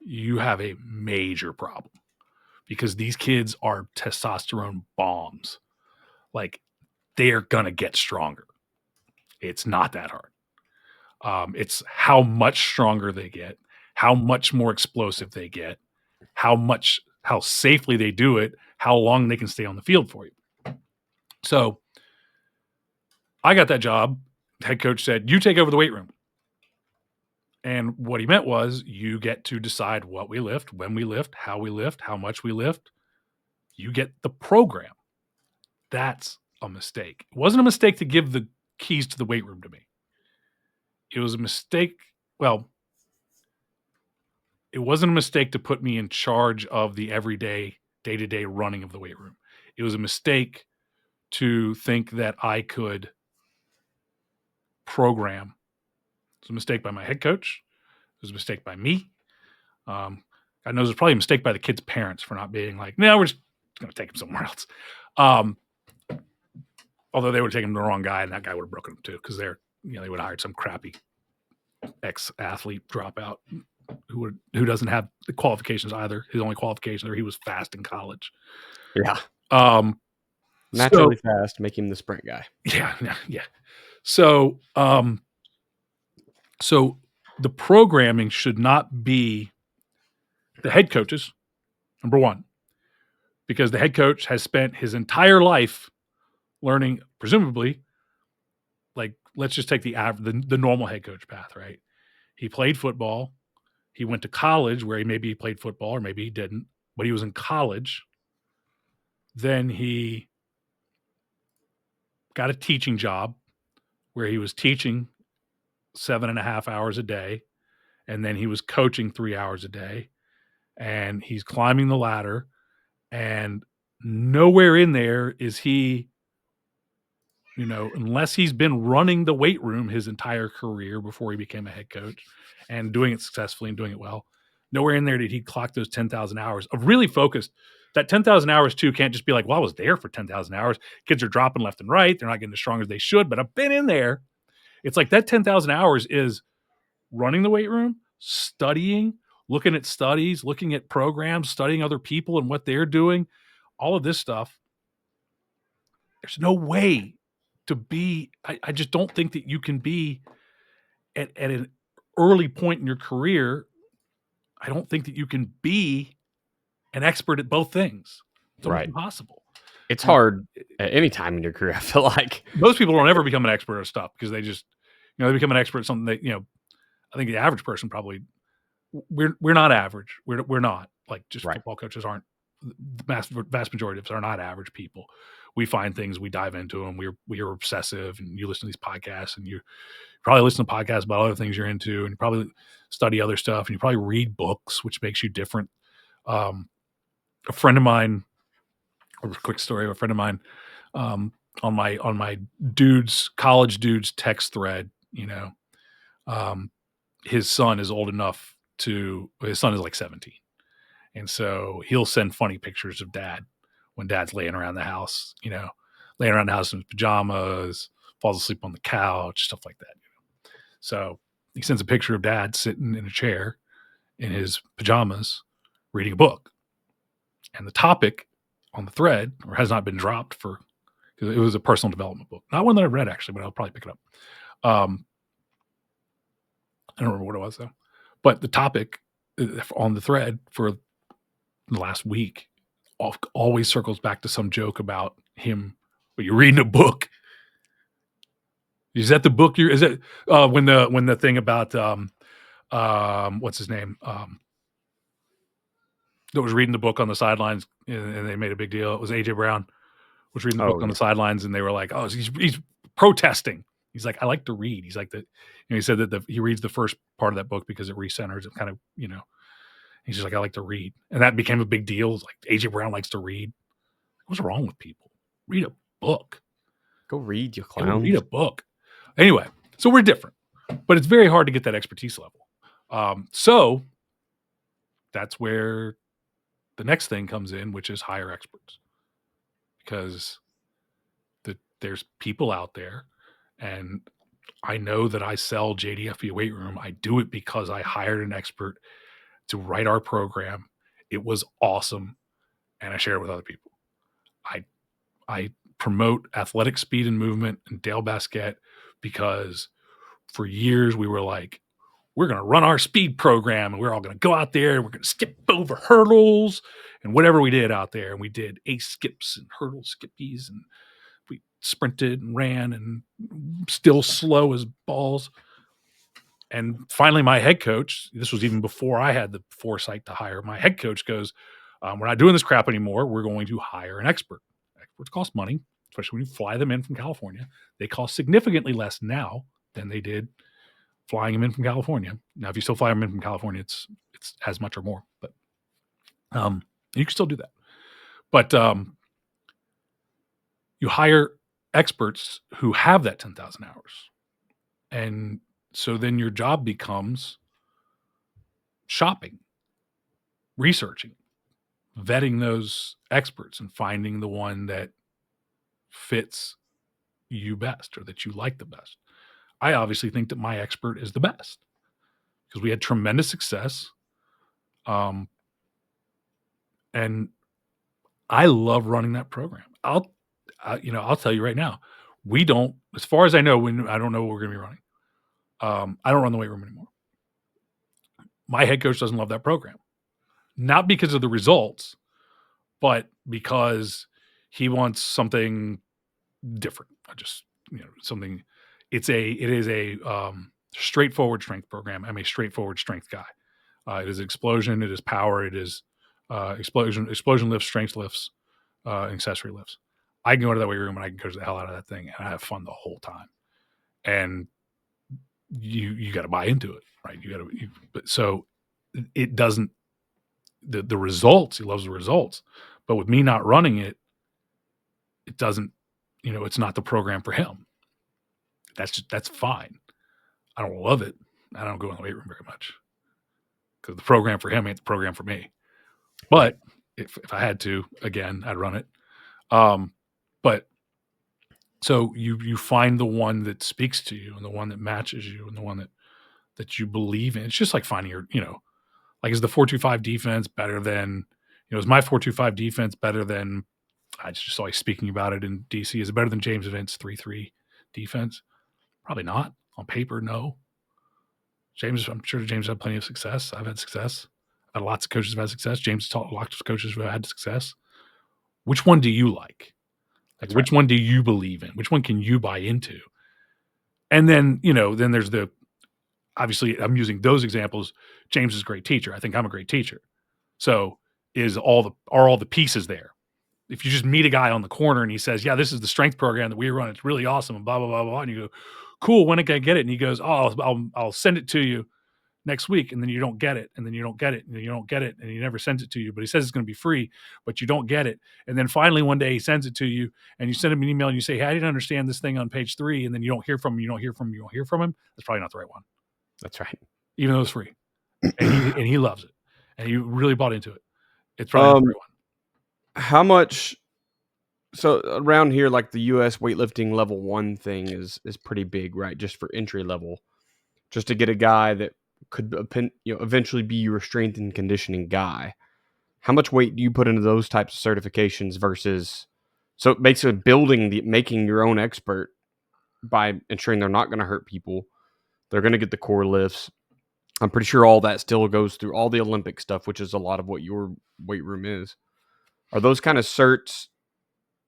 you have a major problem, because these kids are testosterone bombs. Like, they are going to get stronger. It's not that hard. It's how much stronger they get, how much more explosive they get, how safely they do it, how long they can stay on the field for you. So I got that job. Head coach said, "You take over the weight room." And what he meant was, you get to decide what we lift, when we lift, how much we lift. You get the program. That's a mistake. It wasn't a mistake to give the keys to the weight room to me. It was a mistake. Well, it wasn't a mistake to put me in charge of the everyday, day-to-day running of the weight room. It was a mistake to think that I could program. It was a mistake by my head coach. It was a mistake by me. God knows it's probably a mistake by the kids' parents for not being like, no, we're just going to take him somewhere else. Although they would have taken the wrong guy, and that guy would have broken him too, because they would have hired some crappy ex-athlete dropout who doesn't have the qualifications either. His only qualification, or he was fast in college. Yeah. Naturally fast, make him the sprint guy. Yeah. So the programming should not be the head coaches, number one, because the head coach has spent his entire life learning, presumably, like, let's just take the normal head coach path, right? He played football. He went to college where maybe he played football or maybe he didn't, but he was in college. Then he got a teaching job where he was teaching 7.5 hours a day. And then he was coaching 3 hours a day, and he's climbing the ladder, and nowhere in there is he, unless he's been running the weight room his entire career before he became a head coach and doing it successfully and doing it well, nowhere in there did he clock those 10,000 hours of really focused. That 10,000 hours too can't just be like, well, I was there for 10,000 hours. Kids are dropping left and right. They're not getting as strong as they should, but I've been in there. It's like that 10,000 hours is running the weight room, studying, looking at studies, looking at programs, studying other people and what they're doing, all of this stuff. There's no way to be, I just don't think that you can be at an early point in your career. I don't think that you can be an expert at both things. It's almost impossible. It's hard at any time in your career, I feel like. Most people don't ever become an expert at stuff because they just, they become an expert at something that, I think the average person probably, we're not average. We're not, like, just football coaches aren't, the vast majority of us are not average people. We find things, we dive into them. We are obsessive, and you listen to these podcasts, and you probably listen to podcasts about other things you're into, and you probably study other stuff, and you probably read books, which makes you different. A friend of mine, a quick story of a friend of mine, on my college dudes text thread, his son is old enough his son is like 17. And so he'll send funny pictures of dad when dad's laying around the house, laying around the house in his pajamas, falls asleep on the couch, stuff like that. So he sends a picture of dad sitting in a chair in his pajamas reading a book. And the topic on the thread, or has not been dropped because it was a personal development book. Not one that I read, actually, but I'll probably pick it up. I don't remember what it was, though. But the topic on the thread for the last week always circles back to some joke about him. But you're reading a book. Is that the book is it when the thing about what's his name that was reading the book on the sidelines, and they made a big deal. It was AJ Brown was reading the book on the sidelines, and they were like, "Oh, he's protesting." He's like, "I like to read." He's like he said that he reads the first part of that book because it recenters and kind of, he's just like, "I like to read." And that became a big deal. It's like, AJ Brown likes to read. What's wrong with people? Read a book. Go read, you clowns. Go read a book. Anyway, so we're different, but it's very hard to get that expertise level. So that's where the next thing comes in, which is hire experts, because there's people out there, and I know that I sell JDFE weight room. I do it because I hired an expert to write our program. It was awesome, and I share it with other people. I promote athletic speed and movement in Dale Basket because for years we were like, we're going to run our speed program and we're all going to go out there and we're going to skip over hurdles and whatever we did out there. And we did ace skips and hurdle skippies, and we sprinted and ran and still slow as balls. And finally, my head coach, this was even before I had the foresight to hire, my head coach goes, we're not doing this crap anymore. We're going to hire an expert. Experts cost money, especially when you fly them in from California. They cost significantly less now than they did flying them in from California. Now, if you still fly them in from California, it's as much or more, but you can still do that. But you hire experts who have that 10,000 hours. And so then your job becomes shopping, researching, vetting those experts and finding the one that fits you best or that you like the best. I obviously think that my expert is the best because we had tremendous success. And I love running that program. I'll tell you right now, we don't, as far as I know, I don't know what we're going to be running. I don't run the weight room anymore. My head coach doesn't love that program, not because of the results, but because he wants something different. Something. It is a straightforward strength program. I'm a straightforward strength guy. It is explosion. It is power. It is explosion lifts, strength lifts, accessory lifts. I can go to that weight room and I can coach the hell out of that thing, and I have fun the whole time. And you got to buy into it, right? But so it doesn't. The results. He loves the results, but with me not running it, it doesn't. It's not the program for him. That's fine. I don't love it. I don't go in the weight room very much because the program for him ain't the program for me. But if I had to, again, I'd run it. But so you find the one that speaks to you and the one that matches you and the one that you believe in. It's just like finding your, like, is the 4-2-5 defense better than, is my 4-2-5 defense better than, I just saw you speaking about it in DC. Is it better than James Event's 3-3 defense? Probably not. On paper, no. I'm sure James had plenty of success. I've had success. I've had lots of coaches who've had success. James has taught lots of coaches who have had success. Which one do you like? Like, which one do you believe in? Which one can you buy into? And then, then there's obviously I'm using those examples. James is a great teacher. I think I'm a great teacher. So are all the pieces there? If you just meet a guy on the corner and he says, yeah, this is the strength program that we run, it's really awesome, and blah, blah, blah, blah. And you go, cool, when can I get it? And he goes, oh, I'll send it to you next week. And then you don't get it. And then you don't get it. And then you don't get it. And he never sends it to you, but he says it's going to be free, but you don't get it. And then finally one day he sends it to you and you send him an email and you say, hey, I didn't understand this thing on page 3. And then you don't hear from him. You don't hear from him. That's probably not the right one. That's right. Even though it's free. And he loves it. And he really bought into it. It's probably not the right one. How much? So around here, like the U.S. weightlifting level 1 thing is pretty big, right? Just for entry level, just to get a guy that could eventually be your strength and conditioning guy. How much weight do you put into those types of certifications versus? So basically, making your own expert by ensuring they're not going to hurt people. They're going to get the core lifts. I'm pretty sure all that still goes through all the Olympic stuff, which is a lot of what your weight room is. Are those kind of certs?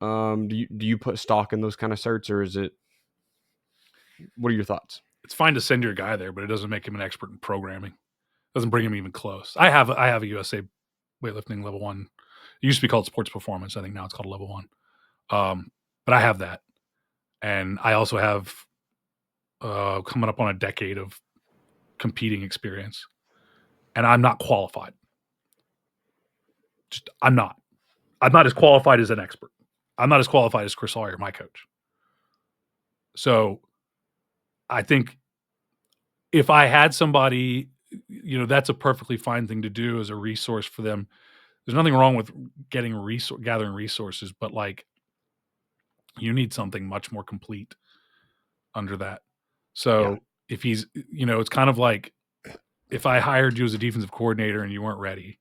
Do you put stock in those kind of certs, or is it? What are your thoughts? It's fine to send your guy there, but it doesn't make him an expert in programming. It doesn't bring him even close. I have a USA weightlifting level 1. It used to be called sports performance. I think now it's called level 1. But I have that, and I also have coming up on a decade of competing experience, and I'm not qualified. I'm not as qualified as an expert. I'm not as qualified as Chris Sawyer, my coach. So I think if I had somebody, that's a perfectly fine thing to do as a resource for them. There's nothing wrong with gathering resources, but like you need something much more complete under that. So if he's, it's kind of like if I hired you as a defensive coordinator and you weren't ready,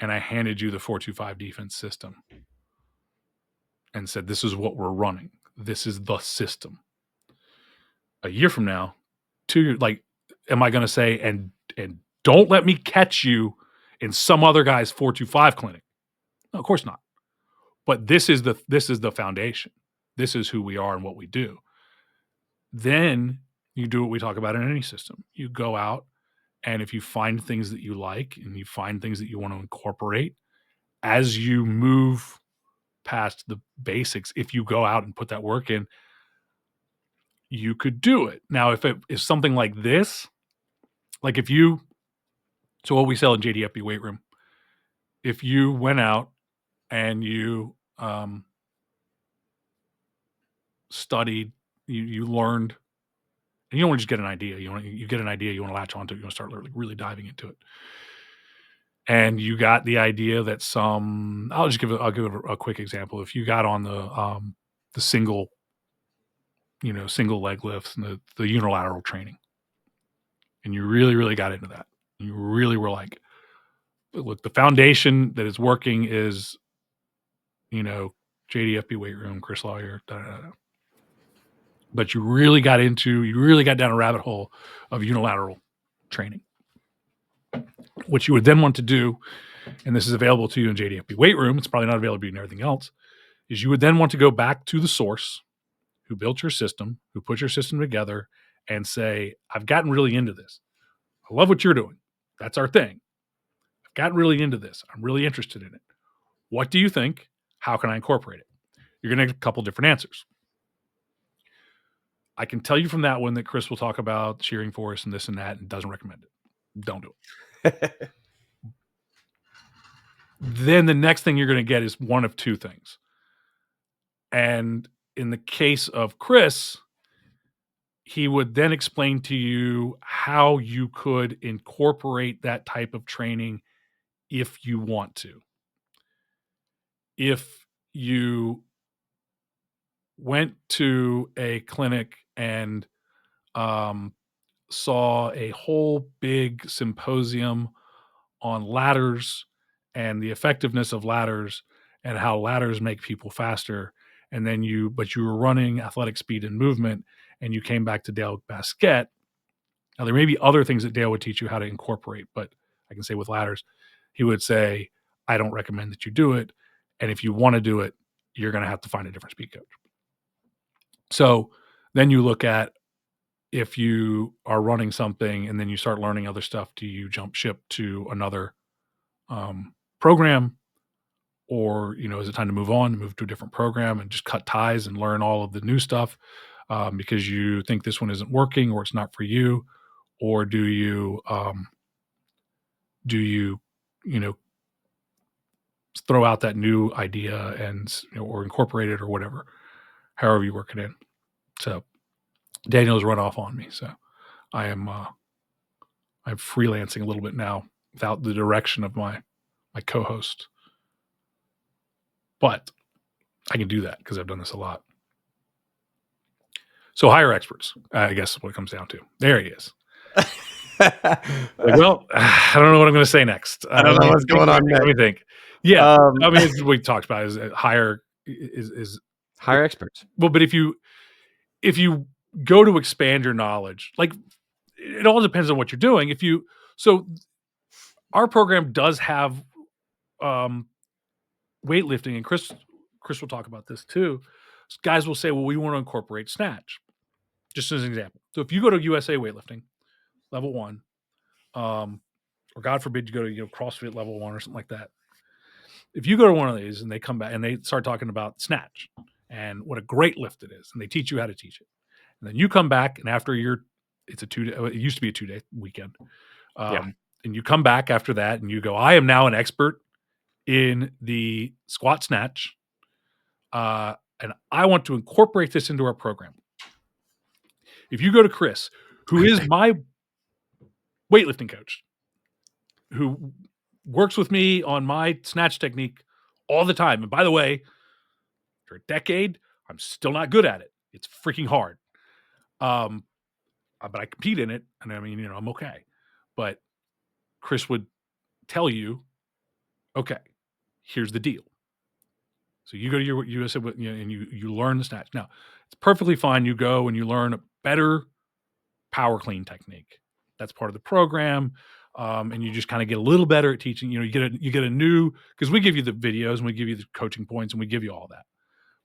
and I handed you the 4-2-5 defense system and said, this is what we're running. This is the system. A year from now, 2 years, like, am I going to say, and don't let me catch you in some other guy's 4-2-5 clinic? No, of course not. But this is the foundation. This is who we are and what we do. Then you do what we talk about in any system. You go out, and if you find things that you like and you find things that you want to incorporate, as you move past the basics, if you go out and put that work in, you could do it. Now, if it is something like this, like so what we sell in JDFB weight room, if you went out and you studied, you learned, and you don't want to just get an idea. You get an idea, you want to latch onto it, you want to start really diving into it. And you got the idea that I'll give a quick example. If you got on the single leg lifts and the unilateral training, and you really, really got into that, you really were like, look, the foundation that is working is, JDFB weight room, Chris Lawyer, but you really got down a rabbit hole of unilateral training. What you would then want to do, and this is available to you in JDFB weight room, it's probably not available to you in everything else, is you would then want to go back to the source who built your system, who put your system together, and say, I've gotten really into this. I love what you're doing. That's our thing. I've gotten really into this. I'm really interested in it. What do you think? How can I incorporate it? You're going to get a couple different answers. I can tell you from that one that Chris will talk about cheering for us and this and that and doesn't recommend it. Don't do it. Then the next thing you're going to get is one of two things. And in the case of Chris, he would then explain to you how you could incorporate that type of training if you want to. If you went to a clinic and saw a whole big symposium on ladders and the effectiveness of ladders and how ladders make people faster, and then you were running athletic speed and movement, and you came back to Dale Basquette. Now, there may be other things that Dale would teach you how to incorporate, but I can say with ladders, he would say, I don't recommend that you do it. And if you want to do it, you're going to have to find a different speed coach. So then you look at, if you are running something and then you start learning other stuff, do you jump ship to another program? Or, is it time to move to a different program and just cut ties and learn all of the new stuff because you think this one isn't working or it's not for you? Or do you throw out that new idea and, or incorporate it or whatever, however you work it in. So Daniel's run off on me. So I'm freelancing a little bit now without the direction of my co-host. But I can do that because I've done this a lot. So hire experts, I guess is what it comes down to. There he is. Well, I don't know what I'm going to say next. I don't know what's going on next. Let me think. Yeah, I mean, we talked about is hire experts. Well, but if you go to expand your knowledge, like, it all depends on what you're doing. So our program does have weightlifting, and Chris will talk about this too. Guys will say, well, we want to incorporate snatch, just as an example. So if you go to USA weightlifting level 1, or God forbid you go to CrossFit level 1 or something like that. If you go to one of these and they come back and they start talking about snatch and what a great lift it is, and they teach you how to teach it, and then you come back and after it's a 2-day, it used to be a 2-day weekend, and you come back after that and you go, I am now an expert in the squat snatch, and I want to incorporate this into our program. If you go to Chris, who is my weightlifting coach, who works with me on my snatch technique all the time, and by the way, for a decade, I'm still not good at it. It's freaking hard. But I compete in it, and I mean, I'm okay. But Chris would tell you, okay, here's the deal. So you go to your USA and you learn the snatch. Now, it's perfectly fine. You go and you learn a better power clean technique. That's part of the program. And you just kind of get a little better at teaching. You get a new, because we give you the videos and we give you the coaching points and we give you all that.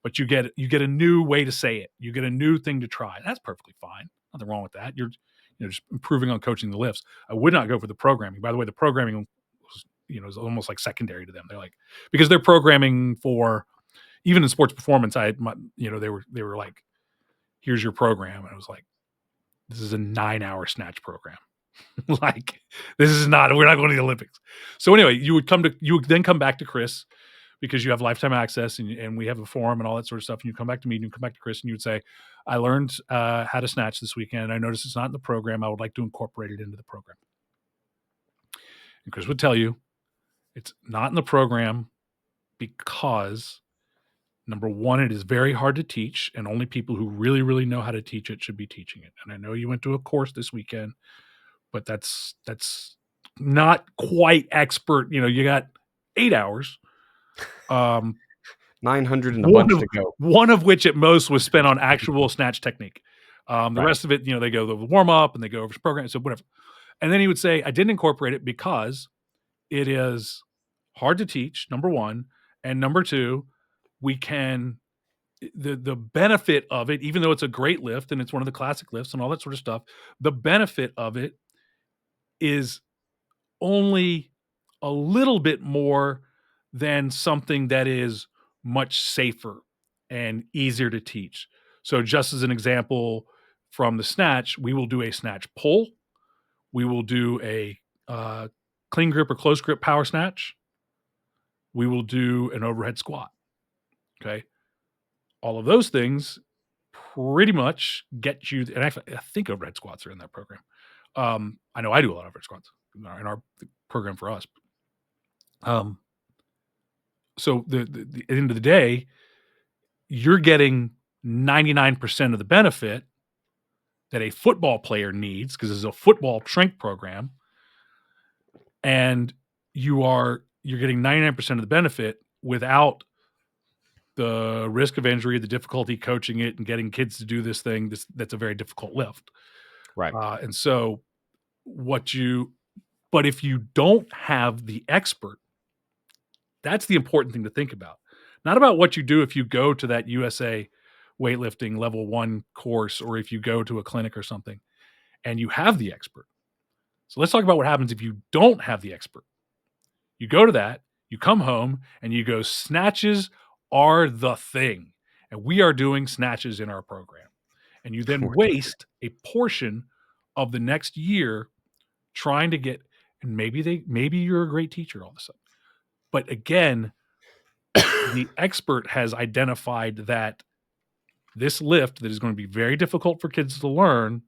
But you get a new way to say it. You get a new thing to try. That's perfectly fine. Nothing wrong with that. You're just improving on coaching the lifts. I would not go for the programming. By the way, the programming was, is almost like secondary to them. They're like, because they're programming for, even in sports performance, they were like, here's your program. And I was like, this is a 9-hour snatch program. Like, we're not going to the Olympics. So anyway, you would then come back to Chris, because you have lifetime access and we have a forum and all that sort of stuff. And you come back to me and you come back to Chris and you would say, I learned how to snatch this weekend. I noticed it's not in the program. I would like to incorporate it into the program. And Chris would tell you it's not in the program because, number one, it is very hard to teach, and only people who really, really know how to teach it should be teaching it. And I know you went to a course this weekend, but that's not quite expert. You got 8 hours. 900 and a bunch to go. One of which at most was spent on actual snatch technique. The rest of it, they go the warm up and they go over program, so whatever. And then he would say, I didn't incorporate it because it is hard to teach, number one, and number two, we can the benefit of it, even though it's a great lift and it's one of the classic lifts and all that sort of stuff, the benefit of it is only a little bit more than something that is much safer and easier to teach. So just as an example, from the snatch, we will do a snatch pull. We will do a clean grip or close grip power snatch. We will do an overhead squat. Okay. All of those things pretty much get you, and actually, I think overhead squats are in that program. I know I do a lot of overhead squats in our program for us. So at the end of the day, you're getting 99% of the benefit that a football player needs, because it's a football strength program, and you're getting 99% of the benefit without the risk of injury, the difficulty coaching it and getting kids to do this thing. That's a very difficult lift. Right. And so but if you don't have the expert, that's the important thing to think about. Not about what you do if you go to that USA weightlifting level 1 course, or if you go to a clinic or something and you have the expert. So let's talk about what happens if you don't have the expert. You go to that, you come home and you go, snatches are the thing. And we are doing snatches in our program. And you then waste a portion of the next year trying to get, and maybe you're a great teacher all of a sudden. But again, the expert has identified that this lift that is going to be very difficult for kids to learn,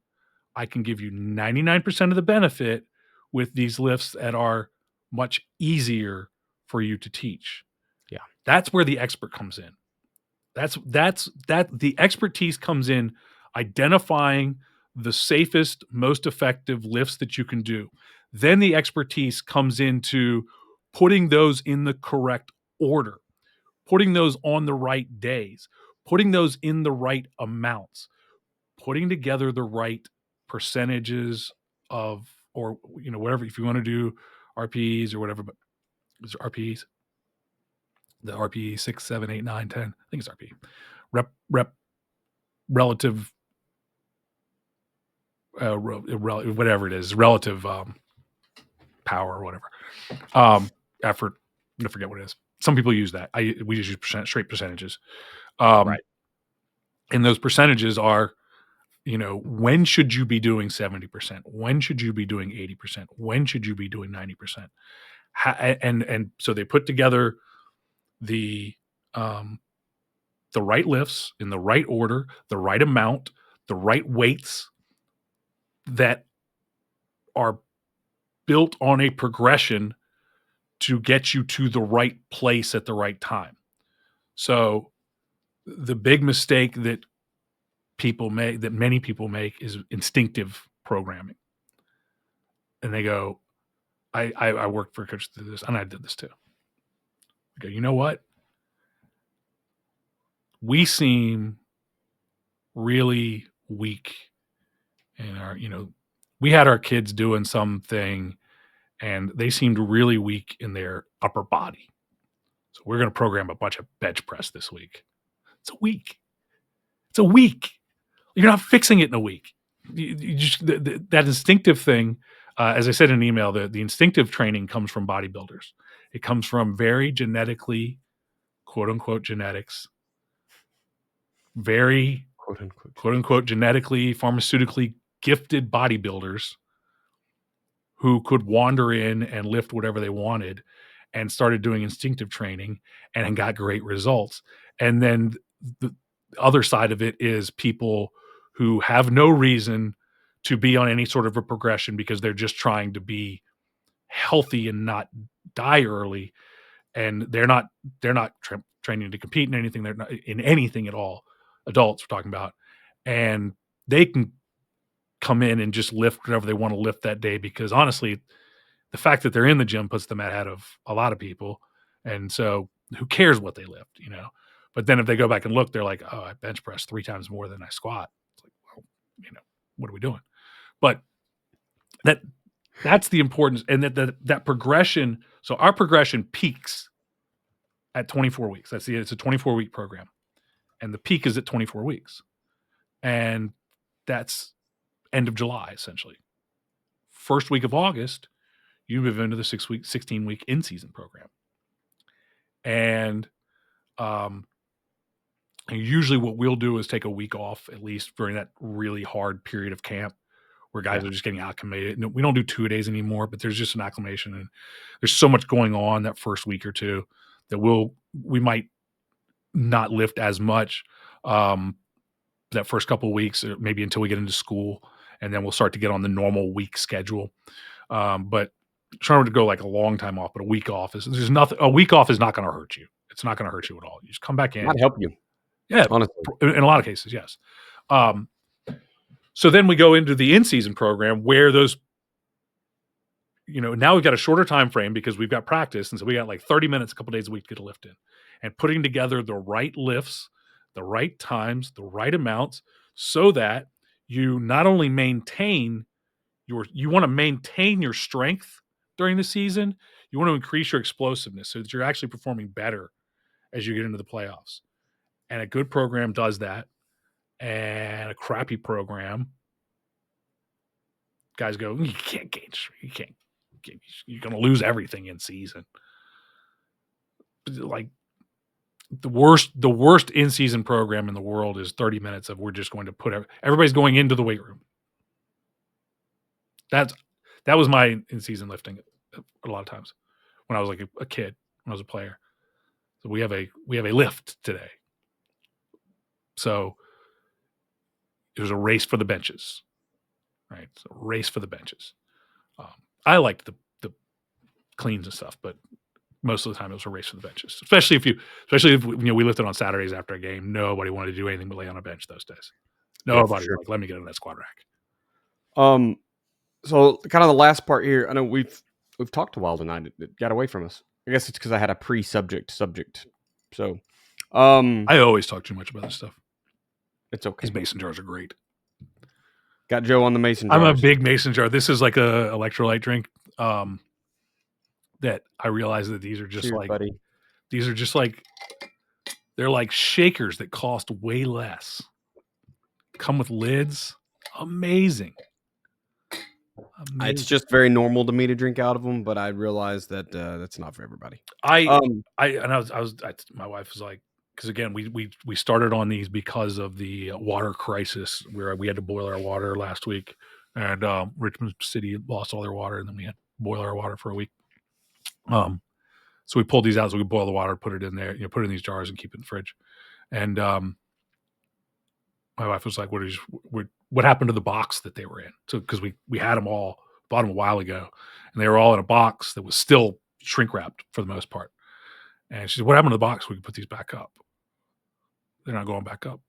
I can give you 99% of the benefit with these lifts that are much easier for you to teach. Yeah. That's where the expert comes in. That's the expertise comes in identifying the safest, most effective lifts that you can do. Then the expertise comes into putting those in the correct order, putting those on the right days, putting those in the right amounts, putting together the right percentages of, or whatever, if you want to do RPEs or whatever, but it's RPEs. The RPE 6, 7, 8, 9, 10. I think it's RPE. Rep relative whatever it is, relative power or whatever. Effort. I forget what it is. Some people use that. We just use straight percentages. Right. And those percentages are, when should you be doing 70%? When should you be doing 80%? When should you be doing 90%? And so they put together the right lifts in the right order, the right amount, the right weights that are built on a progression to get you to the right place at the right time. So the big mistake that many people make is instinctive programming. and they go, I worked for a coach to do this, and I did this too. I go, you know what? We seem really weak in our, we had our kids doing something and they seemed really weak in their upper body. So we're going to program a bunch of bench press this week. It's a week. It's a week. You're not fixing it in a week. You just, that instinctive thing, as I said in an email, the instinctive training comes from bodybuilders. It comes from very genetically, quote unquote, genetics, very quote unquote genetically, pharmaceutically gifted bodybuilders who could wander in and lift whatever they wanted and started doing instinctive training and got great results. And then the other side of it is people who have no reason to be on any sort of a progression because they're just trying to be healthy and not die early. And they're not training to compete in anything. They're not in anything at all. Adults we're talking about. And they can come in and just lift whatever they want to lift that day because honestly, the fact that they're in the gym puts them ahead of a lot of people. And so who cares what they lift, But then if they go back and look, they're like, oh, I bench press 3 times more than I squat. It's like, well, what are we doing? But that's the importance. And that progression. So our progression peaks at 24 weeks. It's a 24-week program. And the peak is at 24 weeks. And that's end of July, essentially. First week of August, you move into the 16-week in-season program. And usually what we'll do is take a week off, at least during that really hard period of camp where guys are just getting acclimated. We don't do 2-a-days anymore, but there's just an acclimation. And there's so much going on that first week or two that we might not lift as much that first couple of weeks, or maybe until we get into school. And then we'll start to get on the normal week schedule. But trying to go like a long time off, but a week off a week off is not going to hurt you. It's not going to hurt you at all. You just come back in. Might help you. Yeah. Honestly. In a lot of cases, yes. So then we go into the in-season program where those, now we've got a shorter time frame because we've got practice. And so we got like 30 minutes, a couple days a week to get a lift in, and putting together the right lifts, the right times, the right amounts, so that you not only maintain you want to maintain your strength during the season, you want to increase your explosiveness so that you're actually performing better as you get into the playoffs. And a good program does that. And a crappy program, guys go, you can't gain, you're going to lose everything in season. Like the worst in-season program in the world is 30 minutes of we're just going to put everybody's going into the weight room. That was my in-season lifting a lot of times when I was like a kid, when I was a player. So we have a lift today. So it was a race for the benches, right? So race for the benches. I liked the cleans and stuff, but most of the time it was a race for the benches. Especially if we lifted on Saturdays after a game. Nobody wanted to do anything but lay on a bench those days. Nobody was like, let me get in that squat rack. So kind of the last part here, I know we've talked a while tonight. It got away from us. I guess it's because I had a pre-subject. So I always talk too much about this stuff. It's okay. These mason jars are great. Got Joe on the mason jars. I'm a big mason jar. This is like a electrolyte drink. That I realize that these are just they're like shakers that cost way less. Come with lids. Amazing. It's just very normal to me to drink out of them, but I realize that that's not for everybody. My wife was like, because again, we started on these because of the water crisis where we had to boil our water last week, and Richmond City lost all their water, and then we had to boil our water for a week. So we pulled these out so we could boil the water, put it in there, put it in these jars and keep it in the fridge. And my wife was like, what happened to the box that they were in? So, because we had them all, bought them a while ago, and they were all in a box that was still shrink wrapped for the most part. And she said, what happened to the box? We can put these back up. They're not going back up.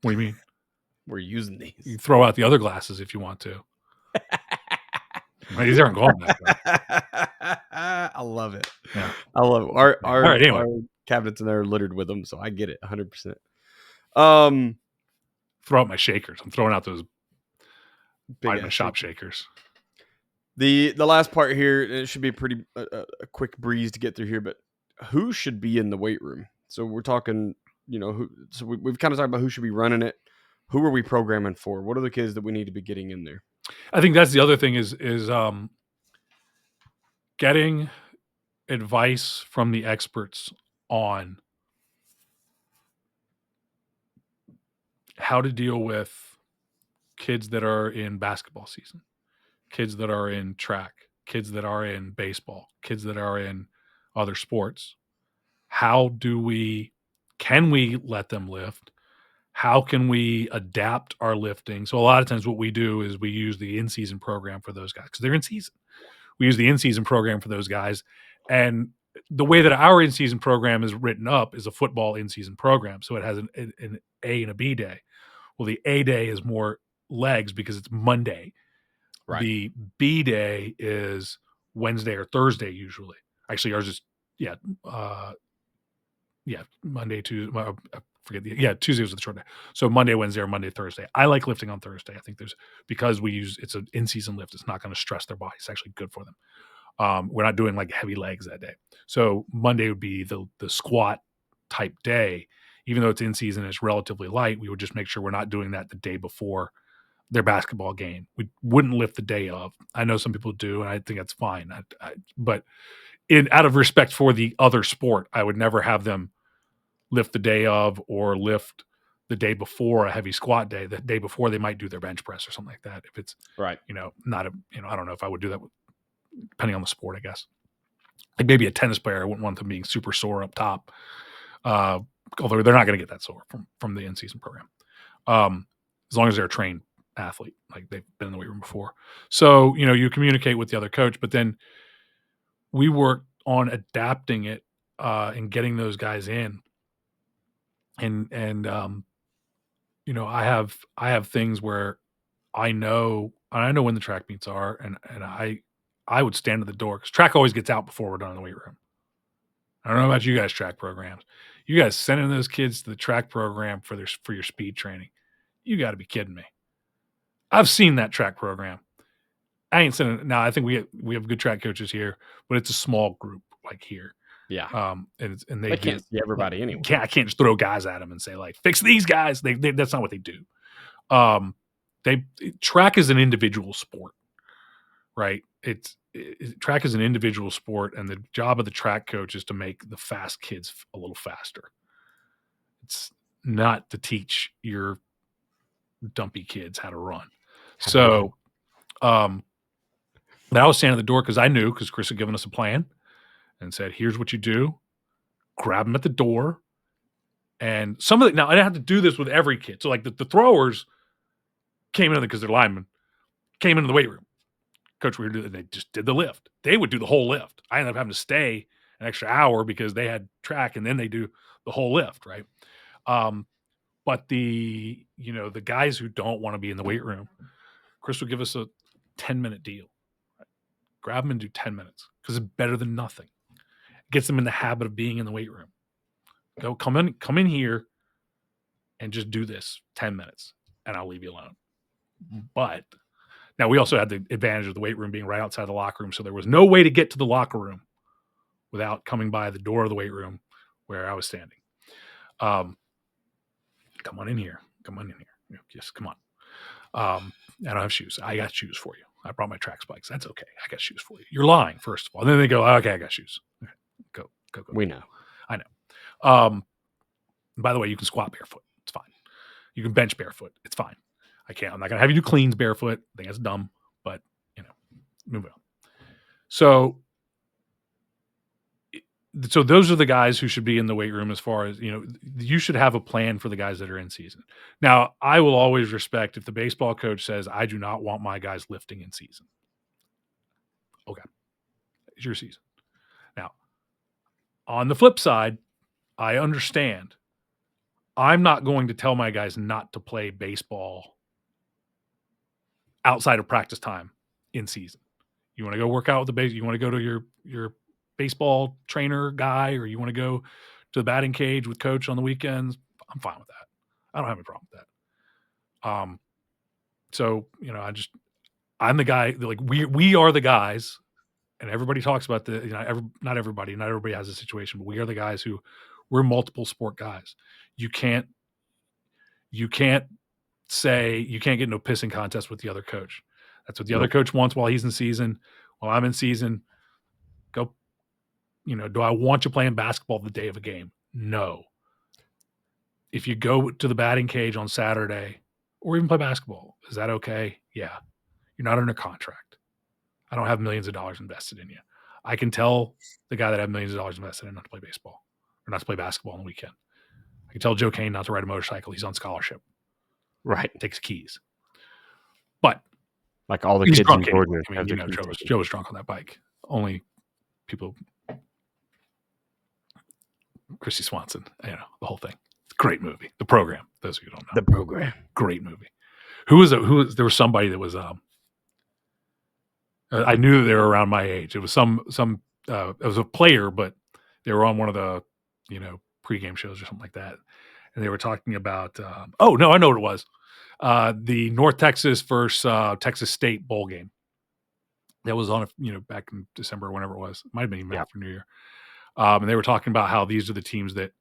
What do you mean? We're using these. You throw out the other glasses if you want to. These aren't going back. I love it. Yeah. I love it. All right, anyway. Our cabinets in there are littered with them, so I get it 100%. Throw out my shakers. I'm throwing out those Big shop shakers. The last part here, it should be a pretty a quick breeze to get through here, but who should be in the weight room? So we're talking, so we've kind of talked about who should be running it. Who are we programming for? What are the kids that we need to be getting in there? I think that's the other thing is getting advice from the experts on how to deal with kids that are in basketball season, kids that are in track, kids that are in baseball, kids that are in other sports. Can we let them lift? How can we adapt our lifting? So a lot of times what we do is we use the in-season program for those guys because they're in season. We use the in-season program for those guys. And the way that our in-season program is written up is a football in-season program. So it has an A and a B day. Well, the A day is more legs because it's Monday. Right. The B day is Wednesday or Thursday usually. Actually, ours is Monday, Tuesday. Tuesday was the short day. So Monday, Wednesday, or Monday, Thursday. I like lifting on Thursday. I think because it's an in-season lift. It's not going to stress their body. It's actually good for them. We're not doing like heavy legs that day. So Monday would be the squat type day. Even though it's in season, it's relatively light. We would just make sure we're not doing that the day before their basketball game. We wouldn't lift the day of. I know some people do, and I think that's fine. But out of respect for the other sport, I would never have them lift the day of or lift the day before a heavy squat day. The day before they might do their bench press or something like that. If it's right, not I don't know if I would do that depending on the sport, I guess. Like maybe a tennis player, I wouldn't want them being super sore up top. Although they're not going to get that sore from the in-season program. As long as they're a trained athlete, like they've been in the weight room before. So, you communicate with the other coach, but then we work on adapting it and getting those guys in. And I have things where I know when the track meets are, and I would stand at the door because track always gets out before we're done in the weight room. I don't know about you guys' track programs. You guys sending those kids to the track program for your speed training. You got to be kidding me. I've seen that track program. I ain't sending it. Now, I think we have good track coaches here, but it's a small group like here. Yeah. And they can't see everybody anyway. I can't just throw guys at them and say like, fix these guys. That's not what they do. Track is an individual sport, right? Track is an individual sport, and the job of the track coach is to make the fast kids a little faster. It's not to teach your dumpy kids how to run. So, I was standing at the door because Chris had given us a plan and said, here's what you do. Grab them at the door. And now I didn't have to do this with every kid. So like the throwers came in because they're linemen, came into the weight room. Coach, they just did the lift. They would do the whole lift. I ended up having to stay an extra hour because they had track and then they do the whole lift, right? But the guys who don't want to be in the weight room, Chris would give us a 10-minute deal. Right? Grab them and do 10 minutes because it's better than nothing. It gets them in the habit of being in the weight room. Come in here and just do this 10 minutes and I'll leave you alone. But now we also had the advantage of the weight room being right outside the locker room. So there was no way to get to the locker room without coming by the door of the weight room where I was standing. Come on in here. Just come on. I don't have shoes. I got shoes for you. I brought my track spikes. That's okay. I got shoes for you. You're lying, first of all. And then they go, okay, I got shoes. Okay. Go. We know. I know. By the way, you can squat barefoot. It's fine. You can bench barefoot. It's fine. I'm not going to have you do cleans barefoot. I think that's dumb, but moving on. So those are the guys who should be in the weight room as far as, you should have a plan for the guys that are in season. Now, I will always respect if the baseball coach says, I do not want my guys lifting in season. Okay. It's your season. Now, on the flip side, I understand. I'm not going to tell my guys not to play baseball outside of practice time in season. You want to go work out with the base? You want to go to your baseball trainer guy, or you want to go to the batting cage with coach on the weekends? I'm fine with that. I don't have any problem with that. So I'm the guy. Like we are the guys, and everybody talks about not everybody has a situation, but we are the guys who we're multiple sport guys. You can't say you can't get into a pissing contest with the other coach. That's what the other coach wants while he's in season. While I'm in season, go. Do I want you playing basketball the day of a game? No. If you go to the batting cage on Saturday or even play basketball, is that okay? Yeah. You're not under contract. I don't have millions of dollars invested in you. I can tell the guy that I have millions of dollars invested in not to play baseball or not to play basketball on the weekend. I can tell Joe Kane not to ride a motorcycle. He's on scholarship. Right. Takes keys. But like all the kids in Georgia. I mean, Joe was drunk on that bike. Only people. Christy Swanson, the whole thing. Great movie. The Program. Those of you who don't know. The Program. Great movie. There was somebody that was I knew they were around my age. It was it was a player, but they were on one of the pregame shows or something like that. And they were talking about I know what it was. The North Texas versus Texas State bowl game. That was on back in December or whenever it was. It might have been even after New Year. And they were talking about how these are the teams that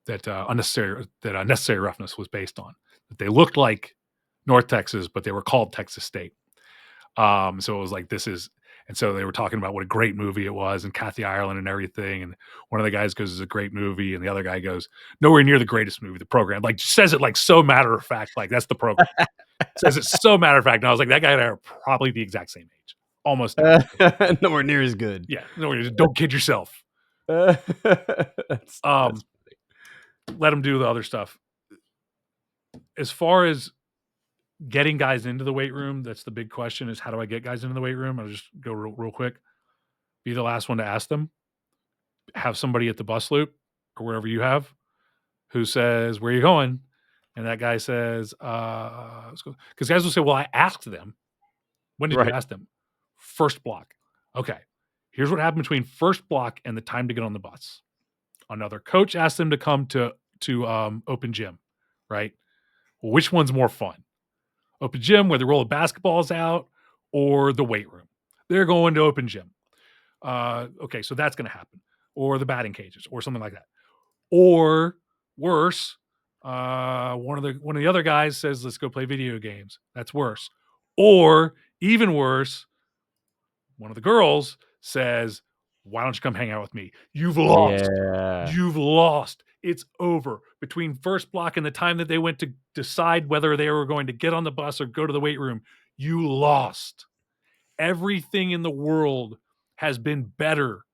unnecessary roughness was based on. That they looked like North Texas, but they were called Texas State. So it was like and so they were talking about what a great movie it was, and Kathy Ireland and everything. And one of the guys goes, "It's a great movie," and the other guy goes, "Nowhere near the greatest movie." The Program, like, says it like so matter of fact, like that's The Program. Says it so matter of fact. And I was like, that guy and I are probably the exact same age, almost. Nowhere near as good. Yeah, don't kid yourself. That's let them do the other stuff. As far as getting guys into the weight room, that's the big question, is how do I get guys into the weight room? I'll just go real quick. Be the last one to ask them. Have somebody at the bus loop or wherever you have who says, "Where are you going?" And that guy says, because guys will say, "Well, I asked them." When did you ask them? First block. Okay. Here's what happened between first block and the time to get on the bus. Another coach asked them to come to open gym, right? Well, which one's more fun? Open gym where they roll the basketballs out, or the weight room? They're going to open gym. Okay, so that's going to happen. Or the batting cages, or something like that. Or worse, one of the other guys says, "Let's go play video games." That's worse. Or even worse, one of the girls says, "Why don't you come hang out with me? You've lost. Yeah. You've lost. It's over." Between first block and the time that they went to decide whether they were going to get on the bus or go to the weight room, you lost. Everything in the world has been better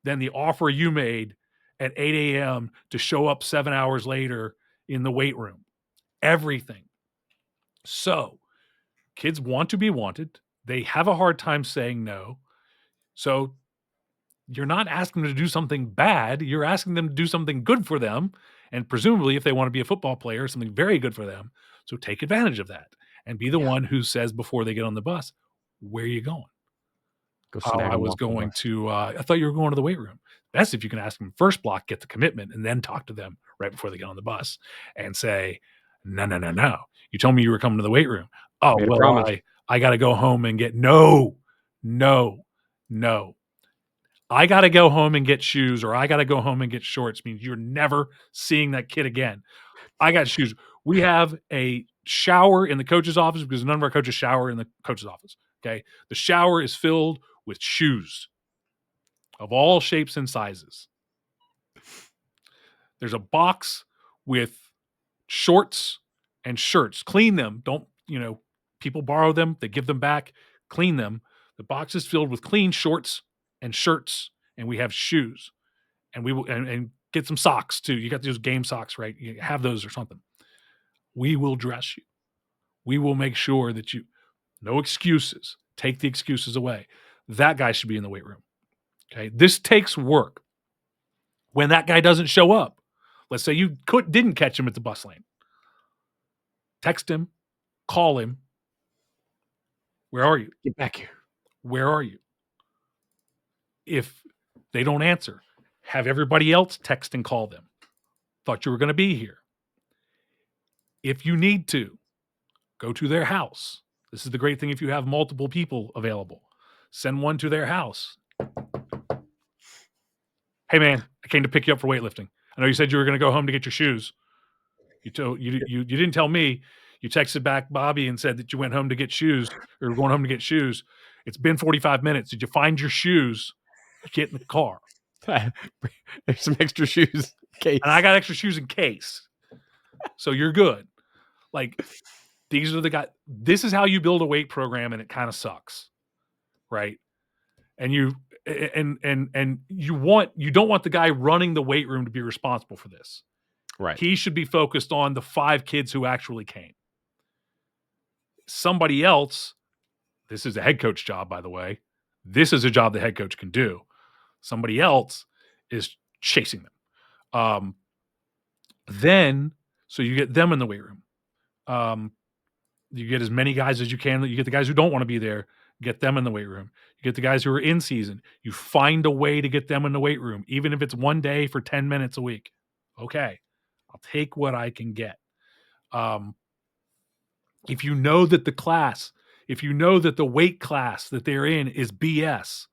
than the offer you made at 8 a.m. to show up 7 hours later in the weight room. Everything. So, kids want to be wanted. They have a hard time saying no. So, you're not asking them to do something bad. You're asking them to do something good for them. And presumably, if they want to be a football player, something very good for them. So take advantage of that and be the one who says before they get on the bus, "Where are you going?" I was going to, I thought you were going to the weight room. Best if you can ask them first block, get the commitment, and then talk to them right before they get on the bus and say, no. You told me you were coming to the weight room. Oh, well, I got to go home and get, no. I got to go home and get shoes, or I got to go home and get shorts. Means you're never seeing that kid again. I got shoes. We have a shower in the coach's office because none of our coaches shower in the coach's office. Okay. The shower is filled with shoes of all shapes and sizes. There's a box with shorts and shirts. Clean them. Don't, people borrow them. They give them back. Clean them. The box is filled with clean shorts and shirts, and we have shoes, and we will and get some socks too. You got those game socks, right? You have those or something. We will dress you. We will make sure that no excuses. Take the excuses away. That guy should be in the weight room. Okay. This takes work. When that guy doesn't show up, let's say you didn't catch him at the bus lane. Text him, call him. "Where are you? Get back here." Where are you? If they don't answer, have everybody else text and call them. Thought you were going to be here. If you need to, go to their house. This is the great thing if you have multiple people available. Send one to their house. Hey, man, I came to pick you up for weightlifting. I know you said you were going to go home to get your shoes. You didn't tell me. You texted back Bobby and said that you went home to get shoes or were going home to get shoes. It's been 45 minutes. Did you find your shoes? Get in the car. There's some extra shoes. And I got extra shoes in case. So you're good. Like, these are the guys. This is how you build a weight program, and it kind of sucks. Right? And you don't want the guy running the weight room to be responsible for this. Right. He should be focused on the 5 kids who actually came. Somebody else, this is a head coach job, by the way. This is a job the head coach can do. Somebody else is chasing them. So you get them in the weight room. You get as many guys as you can. You get the guys who don't want to be there, get them in the weight room. You get the guys who are in season. You find a way to get them in the weight room, even if it's one day for 10 minutes a week. Okay, I'll take what I can get. If you know that the weight class that they're in is BS,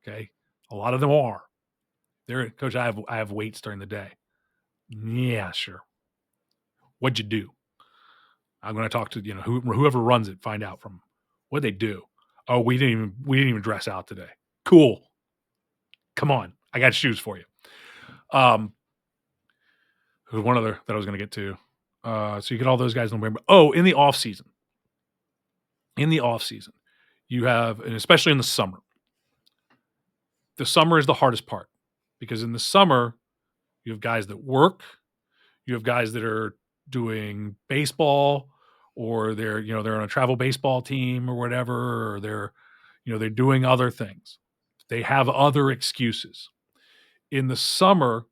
okay, a lot of them are. Coach, I have weights during the day. Yeah, sure. What'd you do? I'm going to talk to whoever runs it. Find out from what they do. Oh, we didn't even dress out today. Cool. Come on, I got shoes for you. There's one other that I was going to get to. So you get all those guys in the way. Oh, in the off season. You have, and especially in the summer. The summer is the hardest part because in the summer you have guys that work, you have guys that are doing baseball, or they're on a travel baseball team or whatever, or they're doing other things. They have other excuses. In the summer,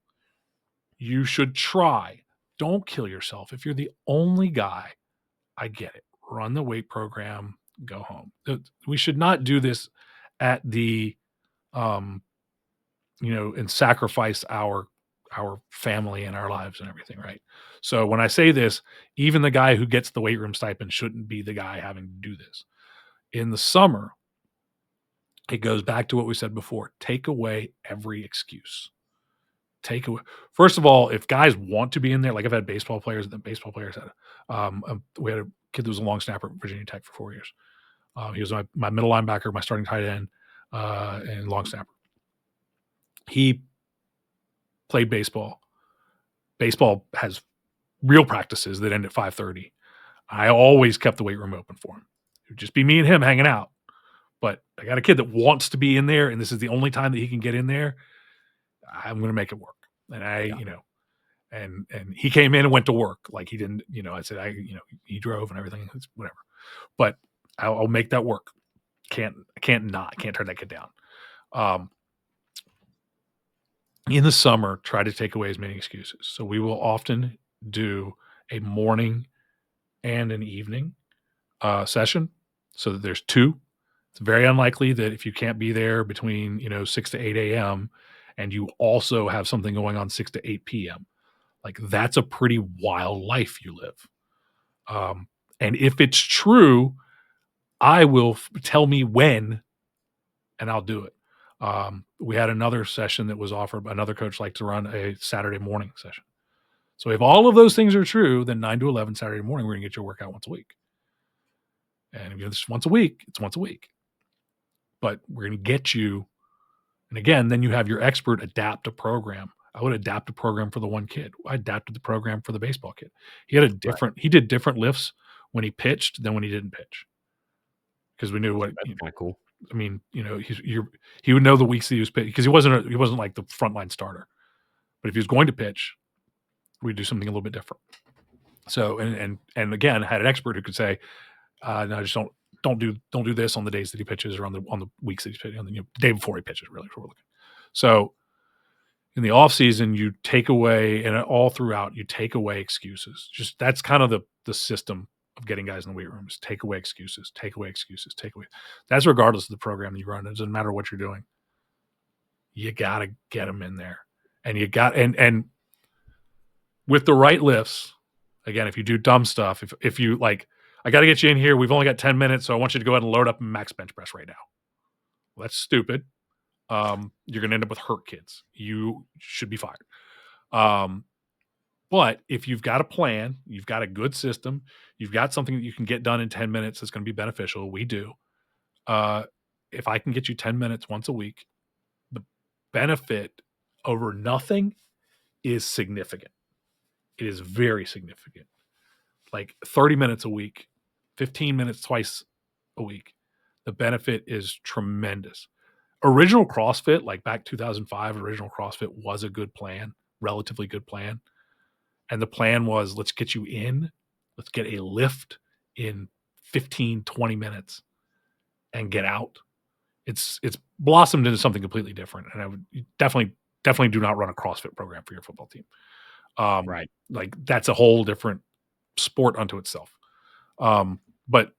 you should try. Don't kill yourself. If you're the only guy, I get it. Run the weight program, go home. We should not do this at the, and sacrifice our family and our lives and everything, right? So when I say this, even the guy who gets the weight room stipend shouldn't be the guy having to do this. In the summer, it goes back to what we said before. Take away every excuse. First of all, if guys want to be in there, like I've had baseball players had, we had a kid that was a long snapper at Virginia Tech for 4 years. He was my middle linebacker, my starting tight end, and long snapper. He played baseball. Baseball has real practices that end at 5:30. I always kept the weight room open for him. It would just be me and him hanging out. But I got a kid that wants to be in there, and this is the only time that he can get in there. I'm going to make it work. And and he came in and went to work. Like he didn't, I said, he drove and everything. It's whatever. But I'll make that work. Can't turn that kid down. In the summer, try to take away as many excuses. So we will often do a morning and an evening session so that there's 2. It's very unlikely that if you can't be there between 6 to 8 a.m. and you also have something going on 6 to 8 p.m., like that's a pretty wild life you live. And if it's true, I will tell me when, and I'll do it. We had another session that was offered. Another coach liked to run a Saturday morning session. So if all of those things are true, then 9 to 11 Saturday morning, we're going to get your workout once a week. And if it's once a week, it's once a week. But we're going to get you. And again, then you have your expert adapt a program. I would adapt a program for the one kid. I adapted the program for the baseball kid. He did different lifts when he pitched than when he didn't pitch. Because we knew what. That's kind of cool. I mean, he would know the weeks that he was pitching because he wasn't like the frontline starter. But if he was going to pitch, we'd do something a little bit different. So and again, I had an expert who could say, no, just don't do this on the days that he pitches or on the weeks that he's pitching, the day before he pitches, really, for what we're looking. So in the off season, you take away, and all throughout, you take away excuses. Just that's kind of the system of getting guys in the weight rooms. Take away excuses. That's regardless of the program you run. It doesn't matter what you're doing. You got to get them in there. And you got, and with the right lifts, again, if you do dumb stuff, if you like, I got to get you in here. We've only got 10 minutes, so I want you to go ahead and load up and max bench press right now. Well, that's stupid. You're going to end up with hurt kids. You should be fired. But if you've got a plan, you've got a good system, you've got something that you can get done in 10 minutes that's going to be beneficial, we do. If I can get you 10 minutes once a week, the benefit over nothing is significant. It is very significant. Like 30 minutes a week, 15 minutes twice a week. The benefit is tremendous. Original CrossFit, like back 2005, original CrossFit was a good plan, relatively good plan. And the plan was, let's get you in, let's get a lift in 15, 20 minutes and get out. It's blossomed into something completely different. And I would definitely do not run a CrossFit program for your football team. Right. Like that's a whole different sport unto itself. But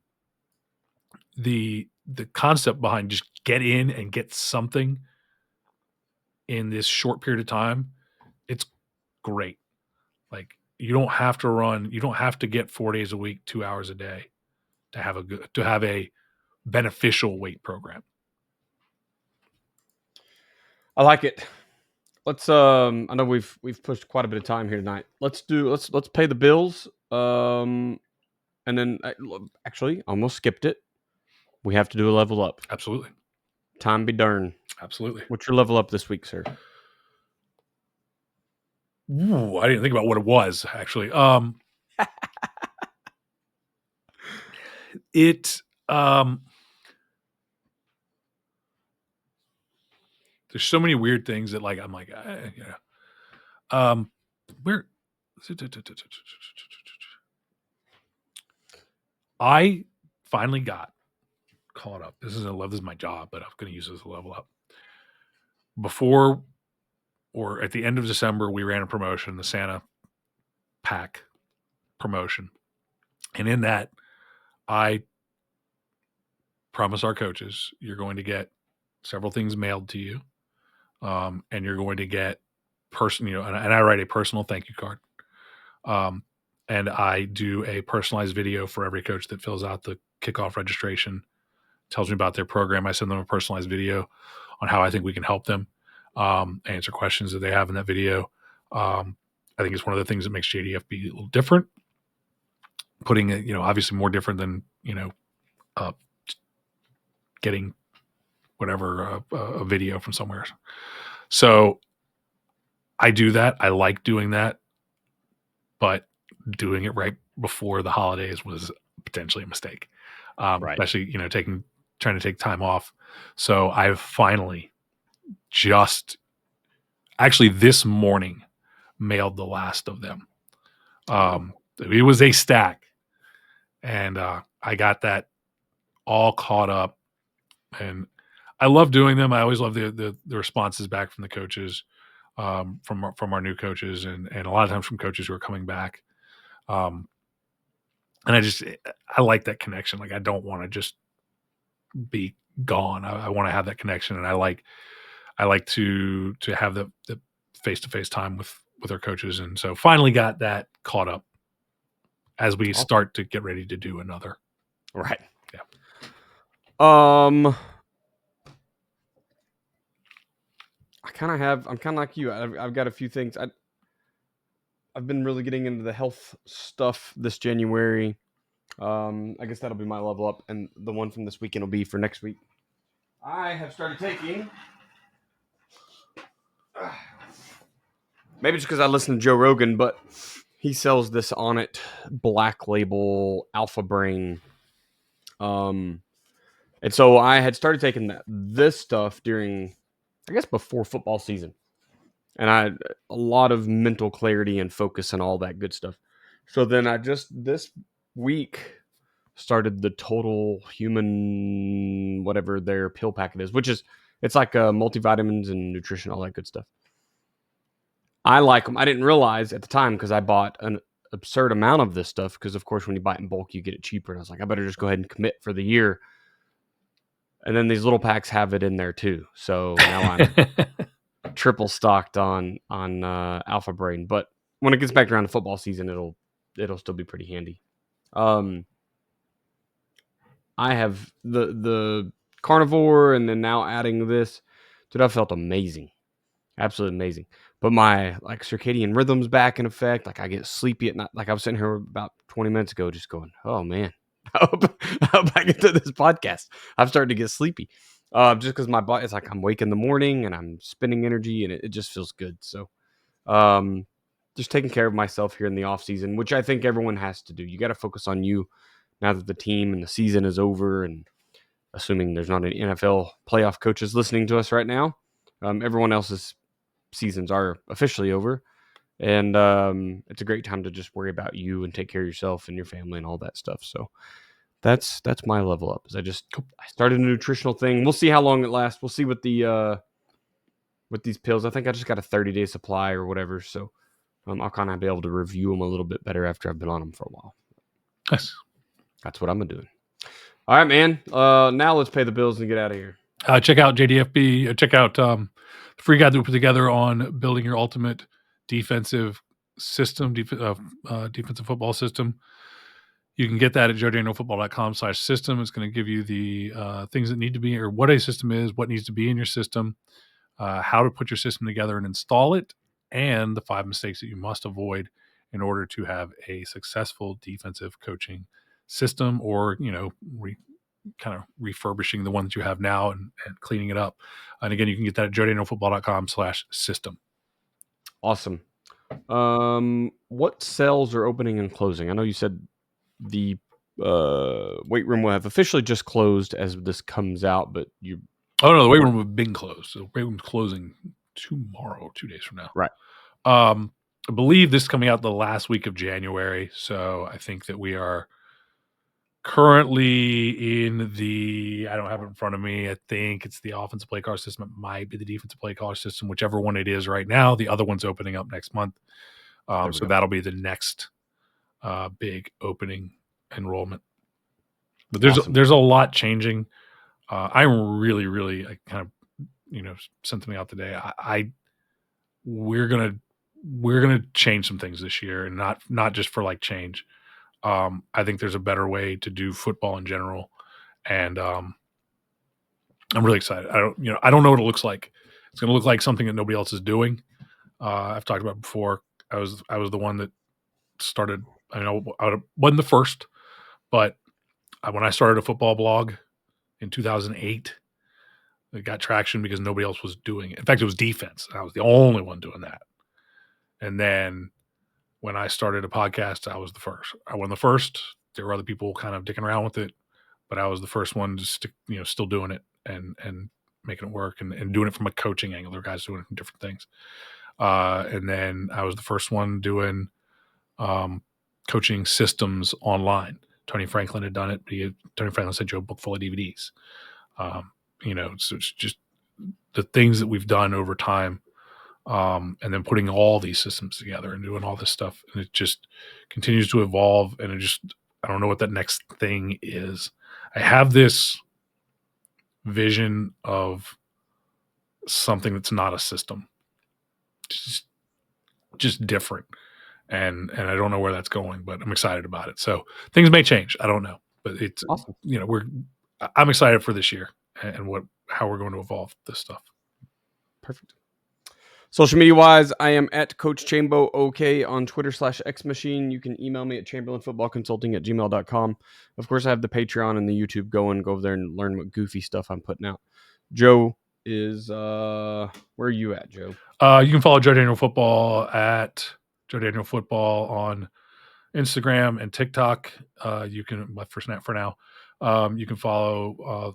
the concept behind just get in and get something in this short period of time, it's great. Like you don't have to get 4 days a week, 2 hours a day to have a beneficial weight program. I like it. Let's I know we've pushed quite a bit of time here tonight. Let's pay the bills. And then actually almost skipped it. We have to do a level up. Absolutely. Time be darn. Absolutely. What's your level up this week, sir? Ooh, I didn't think about what it was actually. There's so many weird things that like I'm like, where I finally got caught up. This is my job, but I'm going to use this as a level up. Before or at the end of December, we ran a promotion, the Santa Pack promotion. And in that, I promise our coaches, you're going to get several things mailed to you. And you're going to get and I write a personal thank you card. And I do a personalized video for every coach that fills out the kickoff registration, tells me about their program. I send them a personalized video on how I think we can help them, answer questions that they have in that video. I think it's one of the things that makes JDF be a little different. Putting it, obviously more different than, getting whatever, a video from somewhere. So I do that. I like doing that, but doing it right before the holidays was potentially a mistake. Right. Especially, trying to take time off. So I've finally actually this morning mailed the last of them. It was a stack, and I got that all caught up, and I love doing them. I always love the responses back from the coaches, from our new coaches, and a lot of times from coaches who are coming back. And I like that connection. Like I don't want to just be gone. I want to have that connection, and I like to have the face-to-face time with our coaches. And so finally got that caught up as we start to get ready to do another. Right. Yeah. I'm kind of like you. I've got a few things. I've been really getting into the health stuff this January. I guess that'll be my level up, and the one from this weekend will be for next week. I have started taking. Maybe it's because I listen to Joe Rogan, but he sells this on it Black Label Alpha Brain. And so I had started taking this stuff during, I guess, before football season. And I had a lot of mental clarity and focus and all that good stuff. So then I just this week started the Total Human, whatever their pill packet is, which is, it's like multivitamins and nutrition, all that good stuff. I like them. I didn't realize at the time because I bought absurd amount of this stuff because, of course, when you buy it in bulk, you get it cheaper. And I was like, I better just go ahead and commit for the year. And then these little packs have it in there too. So now I'm triple stocked on Alpha Brain. But when it gets back around to football season, it'll still be pretty handy. I have the carnivore, and then now adding this. Dude, I felt amazing. Absolutely amazing. But my circadian rhythm's back in effect. Like I get sleepy at night. Like I was sitting here about 20 minutes ago just going, oh man, I hope I get to this podcast. I'm starting to get sleepy. Just because my body, it's like I'm awake in the morning and I'm spending energy and it just feels good. So just taking care of myself here in the off season, which I think everyone has to do. You got to focus on you now that the team and the season is over, and assuming there's not any NFL playoff coaches listening to us right now, everyone else's seasons are officially over, and it's a great time to just worry about you and take care of yourself and your family and all that stuff. So that's my level up. Is I started a nutritional thing. We'll see how long it lasts. We'll see with these pills. I think I just got a 30-day supply or whatever, so I'll kind of be able to review them a little bit better after I've been on them for a while. Nice. That's what I'm doing. All right, man. Now let's pay the bills and get out of here. Check out JDFB. Check out the free guide that we put together on building your ultimate defensive system, defensive football system. You can get that at joedanielfootball.com/system. It's going to give you the things that need to be, or what a system is, what needs to be in your system, how to put your system together and install it, and the 5 mistakes that you must avoid in order to have a successful defensive coaching system, or kind of refurbishing the ones you have now and cleaning it up. And again, you can get that at joedanielfootball.com/system. Awesome. What cells are opening and closing? I know you said the weight room will have officially just closed as this comes out, but you... Oh, no, the weight room has been closed. So the weight room's closing tomorrow, 2 days from now. Right. I believe this is coming out the last week of January. So I think that we are currently in I don't have it in front of me. I think it's the offensive play call system. It might be the defensive play call system, whichever one it is right now. The other one's opening up next month. So that'll be the next big opening enrollment. But there's a lot changing. I'm really, I kind of, sent something out today. We're gonna change some things this year, and not just for change. I think there's a better way to do football in general, and I'm really excited. I don't know what it looks like. It's going to look like something that nobody else is doing. I've talked about it before. I was the one that started. I wasn't the first, but when I started a football blog in 2008, it got traction because nobody else was doing it. In fact, it was defense. I was the only one doing that. And then when I started a podcast, I was the first. I wasn't the first. There were other people kind of dicking around with it, but I was the first one to still doing it and making it work and doing it from a coaching angle. There were guys doing it from different things. And then I was the first one doing coaching systems online. Tony Franklin had done it. Tony Franklin sent you a book full of DVDs. So it's just the things that we've done over time. And then putting all these systems together and doing all this stuff, and it just continues to evolve. And I don't know what that next thing is. I have this vision of something that's not a system, just different. And I don't know where that's going, but I'm excited about it. So things may change. I don't know, but it's awesome. I'm excited for this year and how we're going to evolve this stuff. Perfect. Social media wise, I am at Coach Chambo OK on Twitter /XMachine. You can email me at chamberlainfootballconsulting@gmail.com. Of course, I have the Patreon and the YouTube going. Go over there and learn what goofy stuff I'm putting out. Joe is where are you at, Joe? You can follow Joe Daniel Football at Joe Daniel Football on Instagram and TikTok. You can for now. You can follow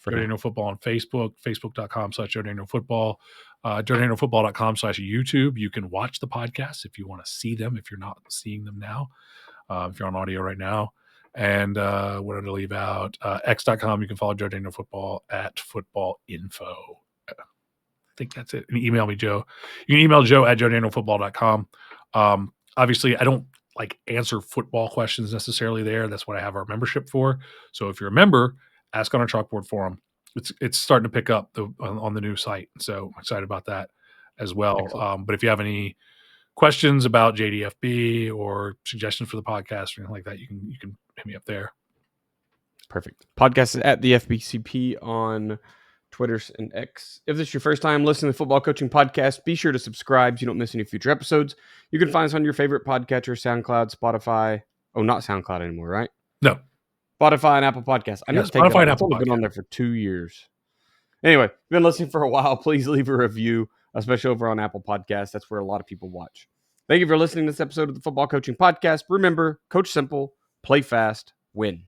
Joe Daniel Football on Facebook, facebook.com/Joe Daniel Football. JoeDanielFootball.com/YouTube. You can watch the podcast if you want to see them, if you're not seeing them now, if you're on audio right now. And what did I leave out? X.com. You can follow Joe Daniel Football at FootballInfo. I think that's it. And email me, Joe. You can email Joe at JoeDanielFootball.com. Obviously, I don't like answer football questions necessarily there. That's what I have our membership for. So if you're a member, ask on our chalkboard forum. It's starting to pick up on the new site. So I'm excited about that as well. But if you have any questions about JDFB or suggestions for the podcast or anything like that, you can hit me up there. Perfect. Podcast is at the FBCP on Twitter and X. If this is your first time listening to the Football Coaching Podcast, be sure to subscribe so you don't miss any future episodes. You can find us on your favorite podcatcher, SoundCloud, Spotify. Oh, not SoundCloud anymore, right? No. Spotify and Apple Podcasts. I know Spotify and Apple Podcasts. I've been on there for 2 years. Anyway, if you've been listening for a while, please leave a review, especially over on Apple Podcasts. That's where a lot of people watch. Thank you for listening to this episode of the Football Coaching Podcast. Remember, coach simple, play fast, win.